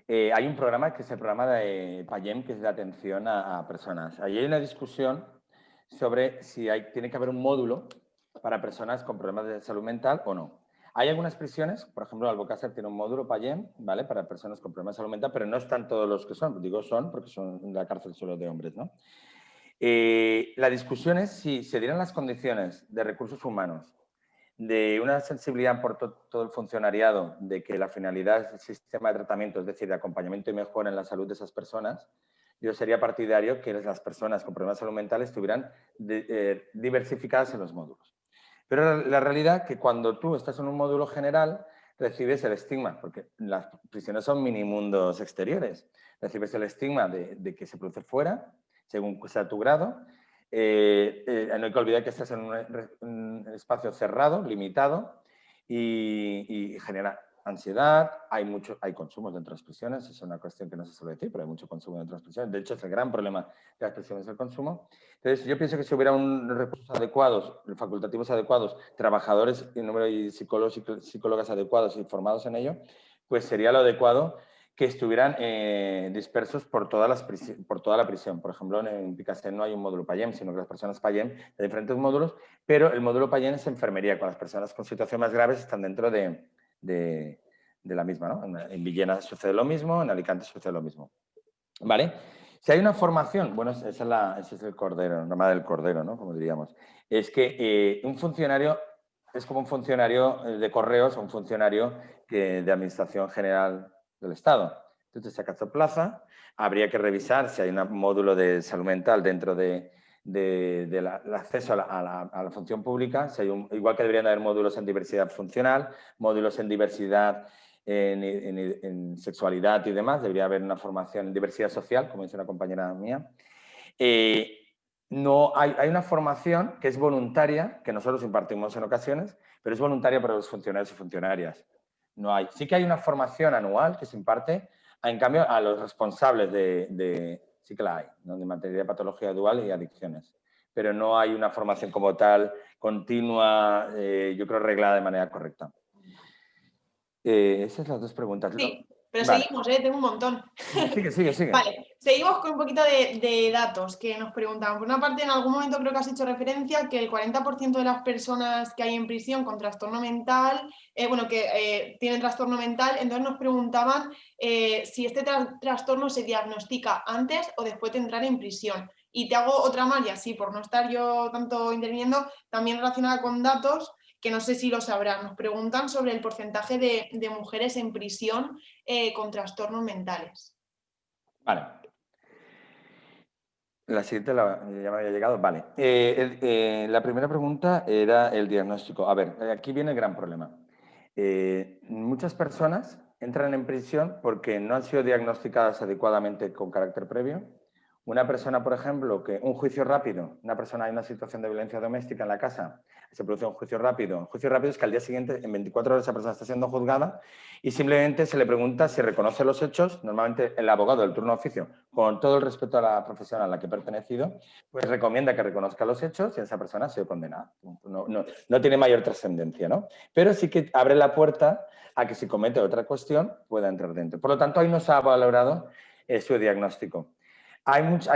hay un programa que es el programa de PAYEM, que es de atención a personas. Allí hay una discusión sobre si tiene que haber un módulo para personas con problemas de salud mental o no. Hay algunas prisiones, por ejemplo, Albocácer tiene un módulo PAYEM, ¿vale? Para personas con problemas de salud mental, pero no están todos los que son. Digo son porque son la cárcel solo de hombres, ¿no? La discusión es si se dieran las condiciones de recursos humanos, de una sensibilidad por todo el funcionariado, de que la finalidad del sistema de tratamiento, es decir, de acompañamiento y mejora en la salud de esas personas, yo sería partidario que las personas con problemas de salud mental estuvieran diversificadas en los módulos. Pero la realidad es que cuando tú estás en un módulo general, recibes el estigma, porque las prisiones son minimundos exteriores, recibes el estigma de que se produce fuera, según sea tu grado. No hay que olvidar que estás en un espacio cerrado, limitado, y genera ansiedad. Hay consumos dentro de las prisiones, es una cuestión que no se suele decir, pero hay mucho consumo dentro de las prisiones. De hecho, es el gran problema de las prisiones el consumo. Entonces, yo pienso que si hubiera unos recursos adecuados, facultativos adecuados, trabajadores y psicólogas adecuados y formados en ello, pues sería lo adecuado que estuvieran dispersos por toda la prisión. Por ejemplo, en Picassent no hay un módulo PAYEM, sino que las personas PAYEM de diferentes módulos, pero el módulo PAYEM es enfermería, con las personas con situaciones más graves están dentro de la misma, ¿no? En Villena sucede lo mismo, en Alicante sucede lo mismo. ¿Vale? Si hay una formación, bueno, ese es el cordero, la rama del cordero, ¿no? Como diríamos. Es que un funcionario es como un funcionario de correos o un funcionario de administración general del Estado. Entonces, sacas tu plaza, habría que revisar si hay un módulo de salud mental dentro del acceso a la función pública, si igual que deberían haber módulos en diversidad funcional, módulos en diversidad en sexualidad y demás, debería haber una formación en diversidad social, como dice una compañera mía. No, hay una formación que es voluntaria, que nosotros impartimos en ocasiones, pero es voluntaria para los funcionarios y funcionarias. No hay. Sí que hay una formación anual que se imparte, en cambio, a los responsables sí que la hay, ¿no? De materia de patología dual y adicciones. Pero no hay una formación como tal, continua, yo creo, reglada de manera correcta. Esas son las dos preguntas. Sí, pero vale. seguimos, tengo un montón. Sigue. Vale, seguimos con un poquito de datos que nos preguntaban. Por una parte, en algún momento creo que has hecho referencia que el 40% de las personas que hay en prisión con trastorno mental, tienen trastorno mental, entonces nos preguntaban si este trastorno se diagnostica antes o después de entrar en prisión. Y te hago otra más, y así, por no estar yo tanto interviniendo, también relacionada con datos, que no sé si lo sabrán. Nos preguntan sobre el porcentaje de mujeres en prisión con trastornos mentales. Vale. La siguiente ya me había llegado. Vale. La primera pregunta era el diagnóstico. A ver, aquí viene el gran problema. Muchas personas entran en prisión porque no han sido diagnosticadas adecuadamente con carácter previo. Una persona, por ejemplo, un juicio rápido, una persona en una situación de violencia doméstica en la casa, se produce un juicio rápido. Un juicio rápido es que al día siguiente, en 24 horas, esa persona está siendo juzgada y simplemente se le pregunta si reconoce los hechos. Normalmente el abogado del turno de oficio, con todo el respeto a la profesión a la que he pertenecido, pues recomienda que reconozca los hechos y esa persona se condena. No tiene mayor trascendencia, ¿no? Pero sí que abre la puerta a que si comete otra cuestión pueda entrar dentro. Por lo tanto, ahí no se ha valorado su diagnóstico. Hay muchos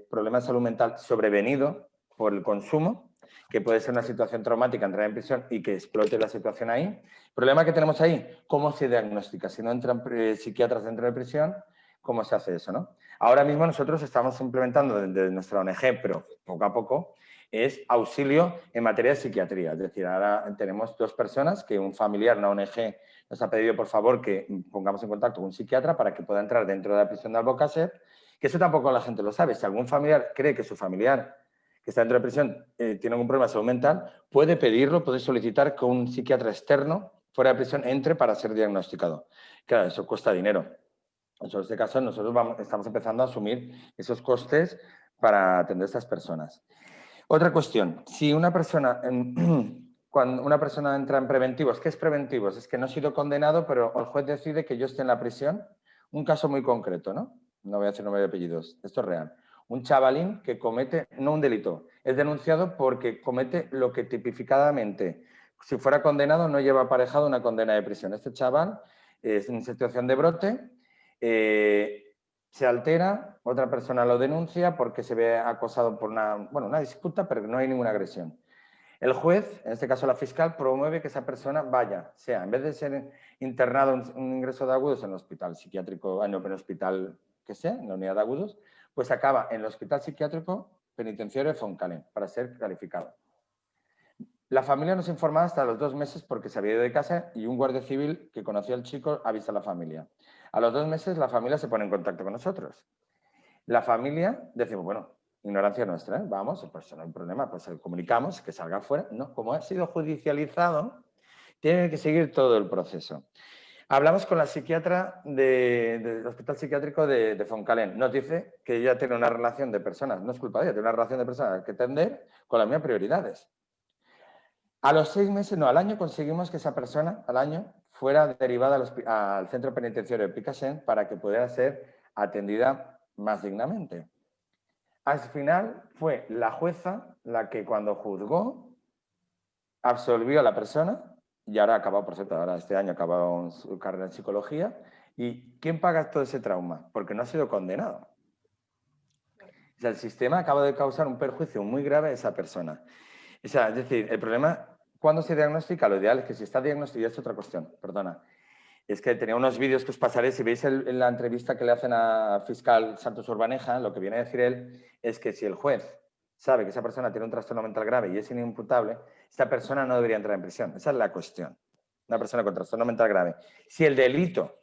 problemas de salud mental sobrevenido por el consumo, que puede ser una situación traumática, entrar en prisión y que explote la situación ahí. El problema que tenemos ahí, ¿cómo se diagnostica? Si no entran psiquiatras dentro de prisión, ¿cómo se hace eso, no? Ahora mismo nosotros estamos implementando desde nuestra ONG, pero poco a poco, es auxilio en materia de psiquiatría. Es decir, ahora tenemos 2 personas que un familiar, una ONG, nos ha pedido, por favor, que pongamos en contacto con un psiquiatra para que pueda entrar dentro de la prisión de Albocácer, que eso tampoco la gente lo sabe. Si algún familiar cree que su familiar que está dentro de prisión tiene algún problema de salud mental, puede pedirlo, puede solicitar que un psiquiatra externo fuera de prisión entre para ser diagnosticado. Claro, eso cuesta dinero. En este caso, nosotros estamos empezando a asumir esos costes para atender a estas personas. Otra cuestión, si una persona... Cuando una persona entra en preventivos, ¿qué es preventivos? Es que no he sido condenado, pero el juez decide que yo esté en la prisión. Un caso muy concreto, ¿no? No voy a decir nombre y apellidos, esto es real. Un chavalín que comete, no un delito, es denunciado porque comete lo que tipificadamente, si fuera condenado, no lleva aparejado una condena de prisión. Este chaval es en situación de brote, se altera, otra persona lo denuncia porque se ve acosado por una disputa, pero no hay ninguna agresión. El juez, en este caso la fiscal, promueve que esa persona vaya, sea, en vez de ser internado en un ingreso de agudos en el hospital psiquiátrico, en el hospital que sea, en la unidad de agudos, pues acaba en el hospital psiquiátrico penitenciario de Foncalén para ser calificado. La familia nos informaba hasta los 2 meses porque se había ido de casa y un guardia civil que conoció al chico avisa a la familia. A los 2 meses la familia se pone en contacto con nosotros. La familia decimos, bueno, ignorancia nuestra, ¿eh? Vamos, pues no hay problema, pues comunicamos que salga fuera. No, como ha sido judicializado, tiene que seguir todo el proceso. Hablamos con la psiquiatra del Hospital Psiquiátrico de Foncalén. Nos dice que ella tiene una relación de personas, no es culpa de ella, tiene una relación de personas que atender con las mismas prioridades. A los 6 meses, no, al año conseguimos que esa persona, al año, fuera derivada al centro penitenciario de Picassent para que pudiera ser atendida más dignamente. Al final fue la jueza la que cuando juzgó absolvió a la persona y ahora ha acabado, por cierto, ahora este año ha acabado su carrera en psicología. ¿Y quién paga todo ese trauma? Porque no ha sido condenado. O sea, el sistema acaba de causar un perjuicio muy grave a esa persona. O sea, es decir, el problema, ¿cuándo se diagnostica? Lo ideal es que si está diagnosticado, es otra cuestión, perdona. Es que tenía unos vídeos que os pasaré, si veis en la entrevista que le hacen al fiscal Santos Urbaneja, lo que viene a decir él es que si el juez sabe que esa persona tiene un trastorno mental grave y es inimputable, esa persona no debería entrar en prisión. Esa es la cuestión. Una persona con trastorno mental grave. Si el delito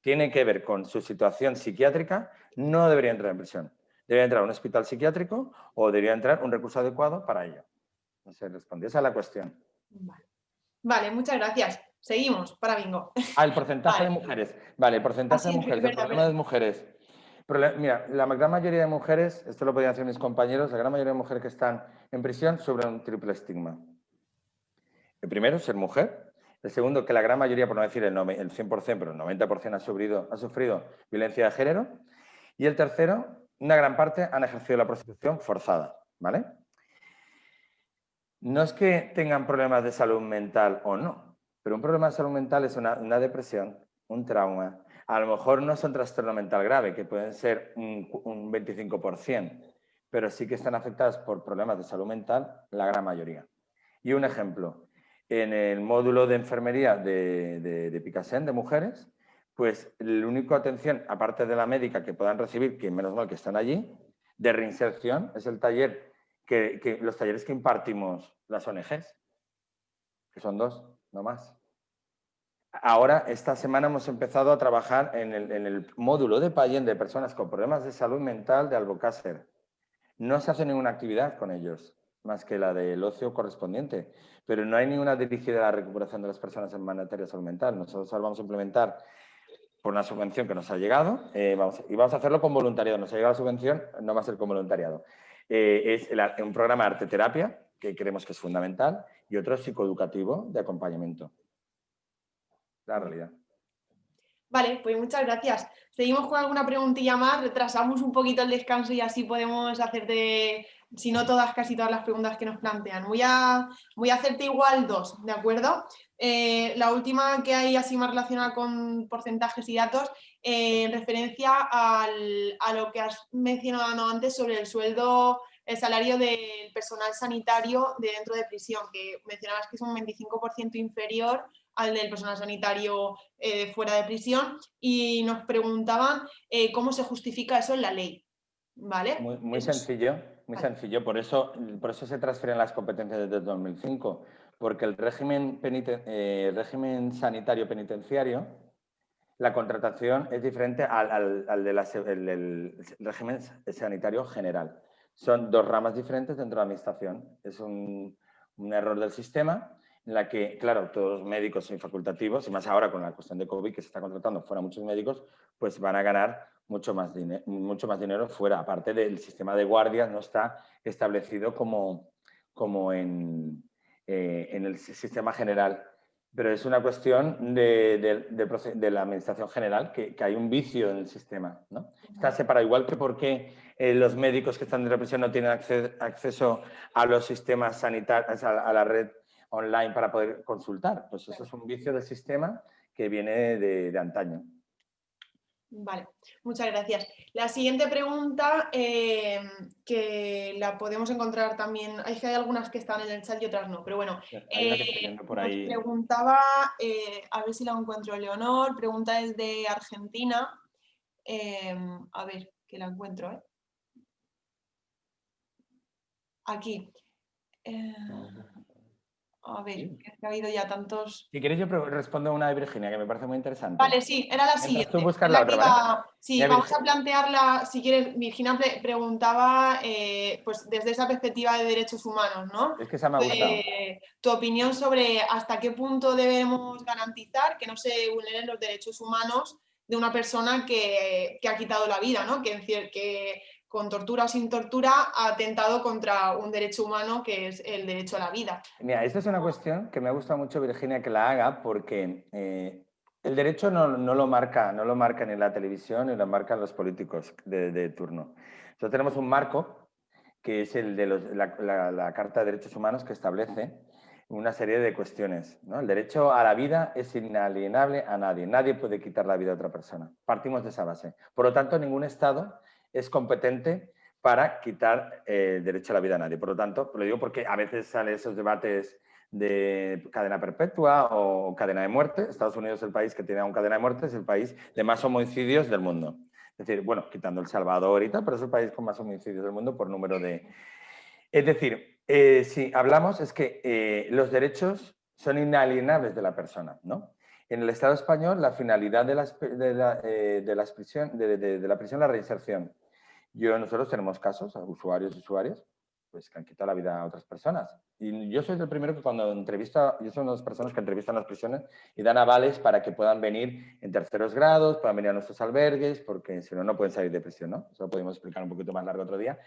tiene que ver con su situación psiquiátrica, no debería entrar en prisión. Debería entrar a un hospital psiquiátrico o debería entrar un recurso adecuado para ello. No se respondió. Esa es la cuestión. Vale, muchas gracias. Seguimos para bingo. El porcentaje de mujeres. Vale, el porcentaje de mujeres, el problema de mujeres. Mira, la gran mayoría de mujeres, esto lo podían hacer mis compañeros, la gran mayoría de mujeres que están en prisión sufren un triple estigma. El primero, ser mujer. El segundo, que la gran mayoría, por no decir el 100%, pero el 90% ha sufrido violencia de género. Y el tercero, una gran parte han ejercido la prostitución forzada, ¿vale? No es que tengan problemas de salud mental o no, pero un problema de salud mental es una depresión, un trauma. A lo mejor no son trastorno mental grave, que pueden ser un 25%, pero sí que están afectadas por problemas de salud mental la gran mayoría. Y un ejemplo, en el módulo de enfermería de Picassent, de mujeres, pues la única atención, aparte de la médica que puedan recibir, que menos mal que están allí, de reinserción, es el taller los talleres que impartimos las ONGs, que son 2, no más. Ahora, esta semana hemos empezado a trabajar en el módulo de Payén de personas con problemas de salud mental de Albocácer. No se hace ninguna actividad con ellos, más que la del ocio correspondiente, pero no hay ninguna dirigida a la recuperación de las personas en materia de salud mental. Nosotros ahora vamos a implementar por una subvención que nos ha llegado, y vamos a hacerlo con voluntariado. Nos ha llegado la subvención, no va a ser con voluntariado. Es un programa de arte-terapia, que creemos que es fundamental, y otro psicoeducativo de acompañamiento. La realidad. Vale, pues muchas gracias. Seguimos con alguna preguntilla más, retrasamos un poquito el descanso y así podemos hacerte, si no todas, casi todas las preguntas que nos plantean. Voy a hacerte igual 2, ¿de acuerdo? La última que hay así más relacionada con porcentajes y datos, en referencia a lo que has mencionado antes sobre el sueldo, el salario del personal sanitario de dentro de prisión, que mencionabas que es un 25% inferior al del personal sanitario fuera de prisión, y nos preguntaban cómo se justifica eso en la ley. ¿Vale? Muy sencillo, muy sencillo. Por eso se transfieren las competencias desde 2005, porque el régimen sanitario penitenciario, la contratación es diferente al del régimen sanitario general. Son 2 ramas diferentes dentro de la administración. Es un error del sistema en la que, claro, todos los médicos son facultativos, y más ahora con la cuestión de COVID, que se está contratando fuera muchos médicos, pues van a ganar mucho más dinero fuera. Aparte del sistema de guardias, no está establecido como en el sistema general. Pero es una cuestión de la administración general, que hay un vicio en el sistema, ¿no? Está separado, igual que porque los médicos que están en represión no tienen acceso a los sistemas sanitarios, a la red online para poder consultar. Pues eso es un vicio del sistema que viene de antaño. Vale, muchas gracias. La siguiente pregunta, que la podemos encontrar también, hay algunas que están en el chat y otras no, pero bueno, Hay una que estoy viendo por ahí. nos preguntaba, a ver si la encuentro, Leonor, pregunta desde Argentina, a ver, que la encuentro, ¿eh? Aquí. A ver, que ha habido ya tantos... Si queréis yo respondo una de Virginia, que me parece muy interesante. Vale, sí, era la siguiente. Tú buscas la otra, ¿vale? Sí, vamos a plantearla, si quieres, Virginia preguntaba pues desde esa perspectiva de derechos humanos, ¿no? Es que esa me ha gustado. Tu opinión sobre hasta qué punto debemos garantizar que no se vulneren los derechos humanos de una persona que ha quitado la vida, ¿no? Que con tortura o sin tortura ha atentado contra un derecho humano que es el derecho a la vida. Mira, esta es una cuestión que me ha gustado mucho, Virginia, que la haga, porque el derecho no lo marca ni la televisión ni lo marcan los políticos de turno. Nosotros tenemos un marco, que es el de la Carta de Derechos Humanos, que establece una serie de cuestiones, ¿no? El derecho a la vida es inalienable a nadie. Nadie puede quitar la vida a otra persona. Partimos de esa base. Por lo tanto, ningún Estado es competente para quitar el derecho a la vida a nadie. Por lo tanto, lo digo porque a veces salen esos debates de cadena perpetua o cadena de muerte. Estados Unidos es el país que tiene aún cadena de muerte, es el país de más homicidios del mundo. Es decir, bueno, quitando El Salvador y tal, pero es el país con más homicidios del mundo por número de... Es decir, si hablamos es que los derechos son inalienables de la persona, ¿no? En el Estado español, la finalidad de la prisión es la reinserción. Nosotros tenemos casos, usuarios y usuarias, pues que han quitado la vida a otras personas. Y yo soy el primero que cuando yo soy una de las personas que entrevistan las prisiones y dan avales para que puedan venir en terceros grados, puedan venir a nuestros albergues, porque si no, no pueden salir de prisión, ¿no? Eso lo podemos explicar un poquito más largo otro día.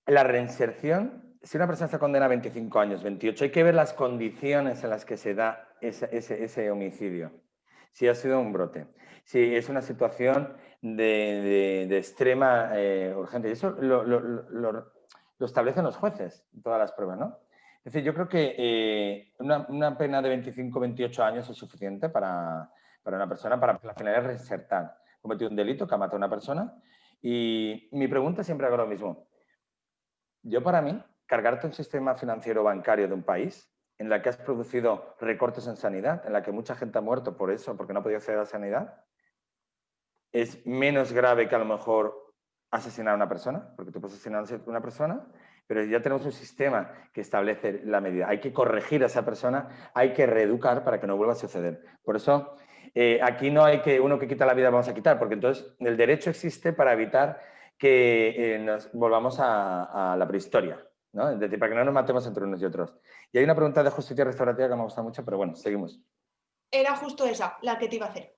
La reinserción, si una persona está condenada a 25 años, 28, hay que ver las condiciones en las que se da ese homicidio. Si ha sido un brote, si es una situación de extrema urgencia. Y eso lo establecen los jueces, todas las pruebas, ¿no? Es decir, yo creo que una pena de 25 28 años es suficiente para una persona, para la finalidad de reinsertar. Ha cometido un delito que ha matado a una persona y mi pregunta siempre hago lo mismo. Yo, para mí, cargarte un sistema financiero bancario de un país en la que has producido recortes en sanidad, en la que mucha gente ha muerto por eso, porque no ha podido acceder a la sanidad, es menos grave que a lo mejor asesinar a una persona, porque tú puedes asesinar a una persona, pero ya tenemos un sistema que establece la medida. Hay que corregir a esa persona, hay que reeducar para que no vuelva a suceder. Por eso, aquí no hay que uno que quita la vida vamos a quitar, porque entonces el derecho existe para evitar que nos volvamos a la prehistoria, ¿no? Es decir, para que no nos matemos entre unos y otros. Y hay una pregunta de justicia restaurativa que me gusta mucho, pero bueno, seguimos. Era justo esa, la que te iba a hacer.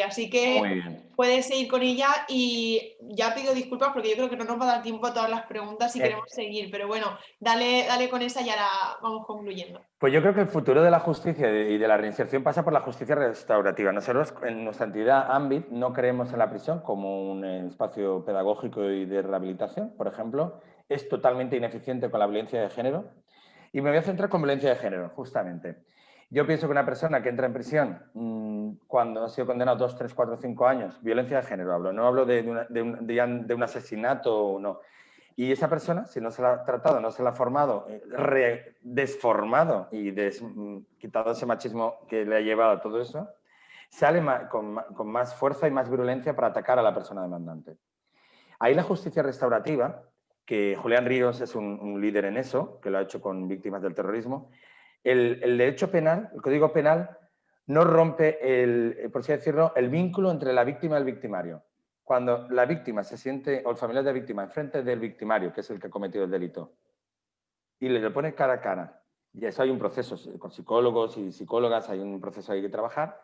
Así que puedes seguir con ella y ya pido disculpas porque yo creo que no nos va a dar tiempo a todas las preguntas si queremos seguir, pero bueno, dale con esa y ahora vamos concluyendo. Pues yo creo que el futuro de la justicia y de la reinserción pasa por la justicia restaurativa. Nosotros en nuestra entidad AMBIT no creemos en la prisión como un espacio pedagógico y de rehabilitación, por ejemplo. Es totalmente ineficiente con la violencia de género y me voy a centrar con violencia de género, justamente. Yo pienso que una persona que entra en prisión cuando ha sido condenado 2, 3, 4, 5 años, violencia de género hablo, no hablo de un asesinato o no. Y esa persona, si no se la ha tratado, no se la ha formado, desformado y quitado ese machismo que le ha llevado a todo eso, sale con más fuerza y más virulencia para atacar a la persona demandante. Ahí la justicia restaurativa, que Julián Ríos es un líder en eso, que lo ha hecho con víctimas del terrorismo. El derecho penal, el Código Penal, no rompe, por así decirlo, el vínculo entre la víctima y el victimario. Cuando la víctima se siente, o el familiar de la víctima, enfrente del victimario, que es el que ha cometido el delito, y le pone cara a cara, y eso hay un proceso, con psicólogos y psicólogas, hay un proceso ahí que trabajar,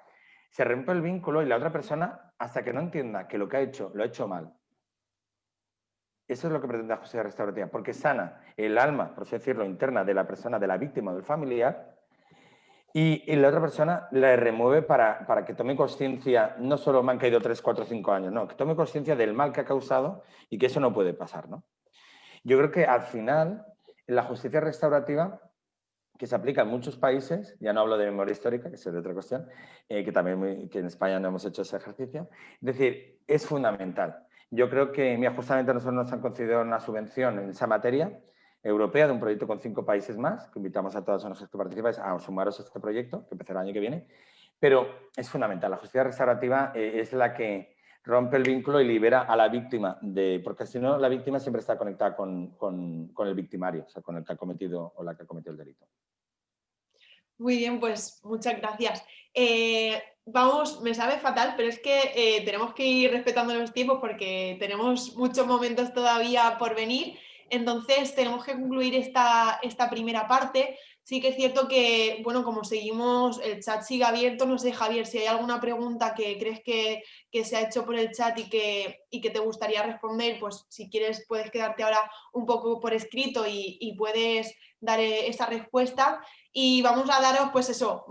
se rompe el vínculo y la otra persona, hasta que no entienda que lo que ha hecho, lo ha hecho mal. Eso es lo que pretende la justicia restaurativa, porque sana el alma, por así decirlo, interna de la persona, de la víctima o del familiar, y la otra persona le remueve para que tome conciencia, no solo me han caído 3, 4, 5 años, no, que tome conciencia del mal que ha causado y que eso no puede pasar, ¿no? Yo creo que al final la justicia restaurativa que se aplica en muchos países, ya no hablo de memoria histórica, que es de otra cuestión, que también que en España no hemos hecho ese ejercicio. Es decir, es fundamental. Yo creo que, mira, justamente nosotros nos han concedido una subvención en esa materia europea de un proyecto con 5 países más, que invitamos a todas las ONGs que participáis a sumaros a este proyecto, que empezará el año que viene, pero es fundamental. La justicia restaurativa es la que rompe el vínculo y libera a la víctima, porque si no, la víctima siempre está conectada con el victimario, o sea, con el que ha cometido o la que ha cometido el delito. Muy bien, pues muchas gracias. Vamos, me sabe fatal, pero es que tenemos que ir respetando los tiempos porque tenemos muchos momentos todavía por venir. Entonces tenemos que concluir esta primera parte. Sí que es cierto que, bueno, como seguimos, el chat sigue abierto. No sé, Javier, si hay alguna pregunta que crees que se ha hecho por el chat y que te gustaría responder, pues si quieres puedes quedarte ahora un poco por escrito y puedes dar esa respuesta. Y vamos a daros, pues eso,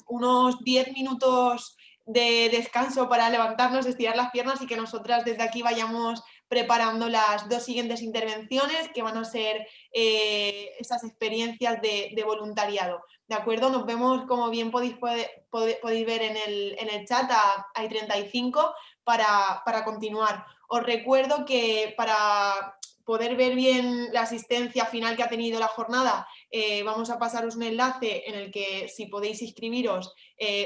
unos 10 minutos de descanso para levantarnos, estirar las piernas y que nosotras desde aquí vayamos preparando las 2 siguientes intervenciones que van a ser esas experiencias de voluntariado. ¿De acuerdo? Nos vemos, como bien podéis ver en el chat, hay 35 para continuar. Os recuerdo que para poder ver bien la asistencia final que ha tenido la jornada, vamos a pasaros un enlace en el que si podéis inscribiros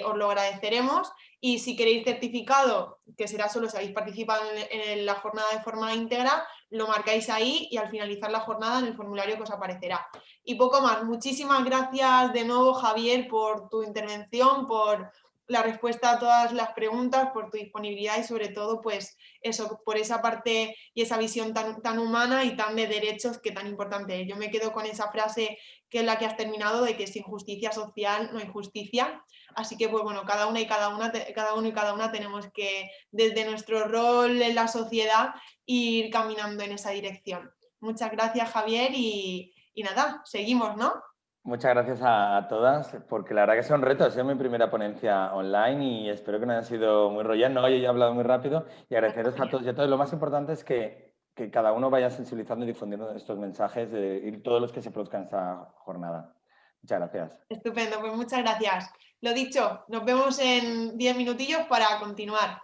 os lo agradeceremos, y si queréis certificado, que será solo si habéis participado en la jornada de forma íntegra, lo marcáis ahí y al finalizar la jornada en el formulario que os aparecerá. Y poco más. Muchísimas gracias de nuevo, Javier, por tu intervención, por la respuesta a todas las preguntas, por tu disponibilidad y sobre todo pues eso, por esa parte y esa visión tan humana y tan de derechos que tan importante es. Yo me quedo con esa frase que es la que has terminado, de que sin justicia social no hay justicia. Así que pues bueno, cada uno y cada una tenemos que, desde nuestro rol en la sociedad, ir caminando en esa dirección. Muchas gracias, Javier, y nada, seguimos, ¿no? Muchas gracias a todas, porque la verdad que son retos. Es mi primera ponencia online y espero que no haya sido muy rollante. No, yo ya he hablado muy rápido y agradeceros a todos y a todos. Lo más importante es que cada uno vaya sensibilizando y difundiendo estos mensajes y todos los que se produzcan esta jornada. Muchas gracias. Estupendo, pues muchas gracias. Lo dicho, nos vemos en 10 minutillos para continuar.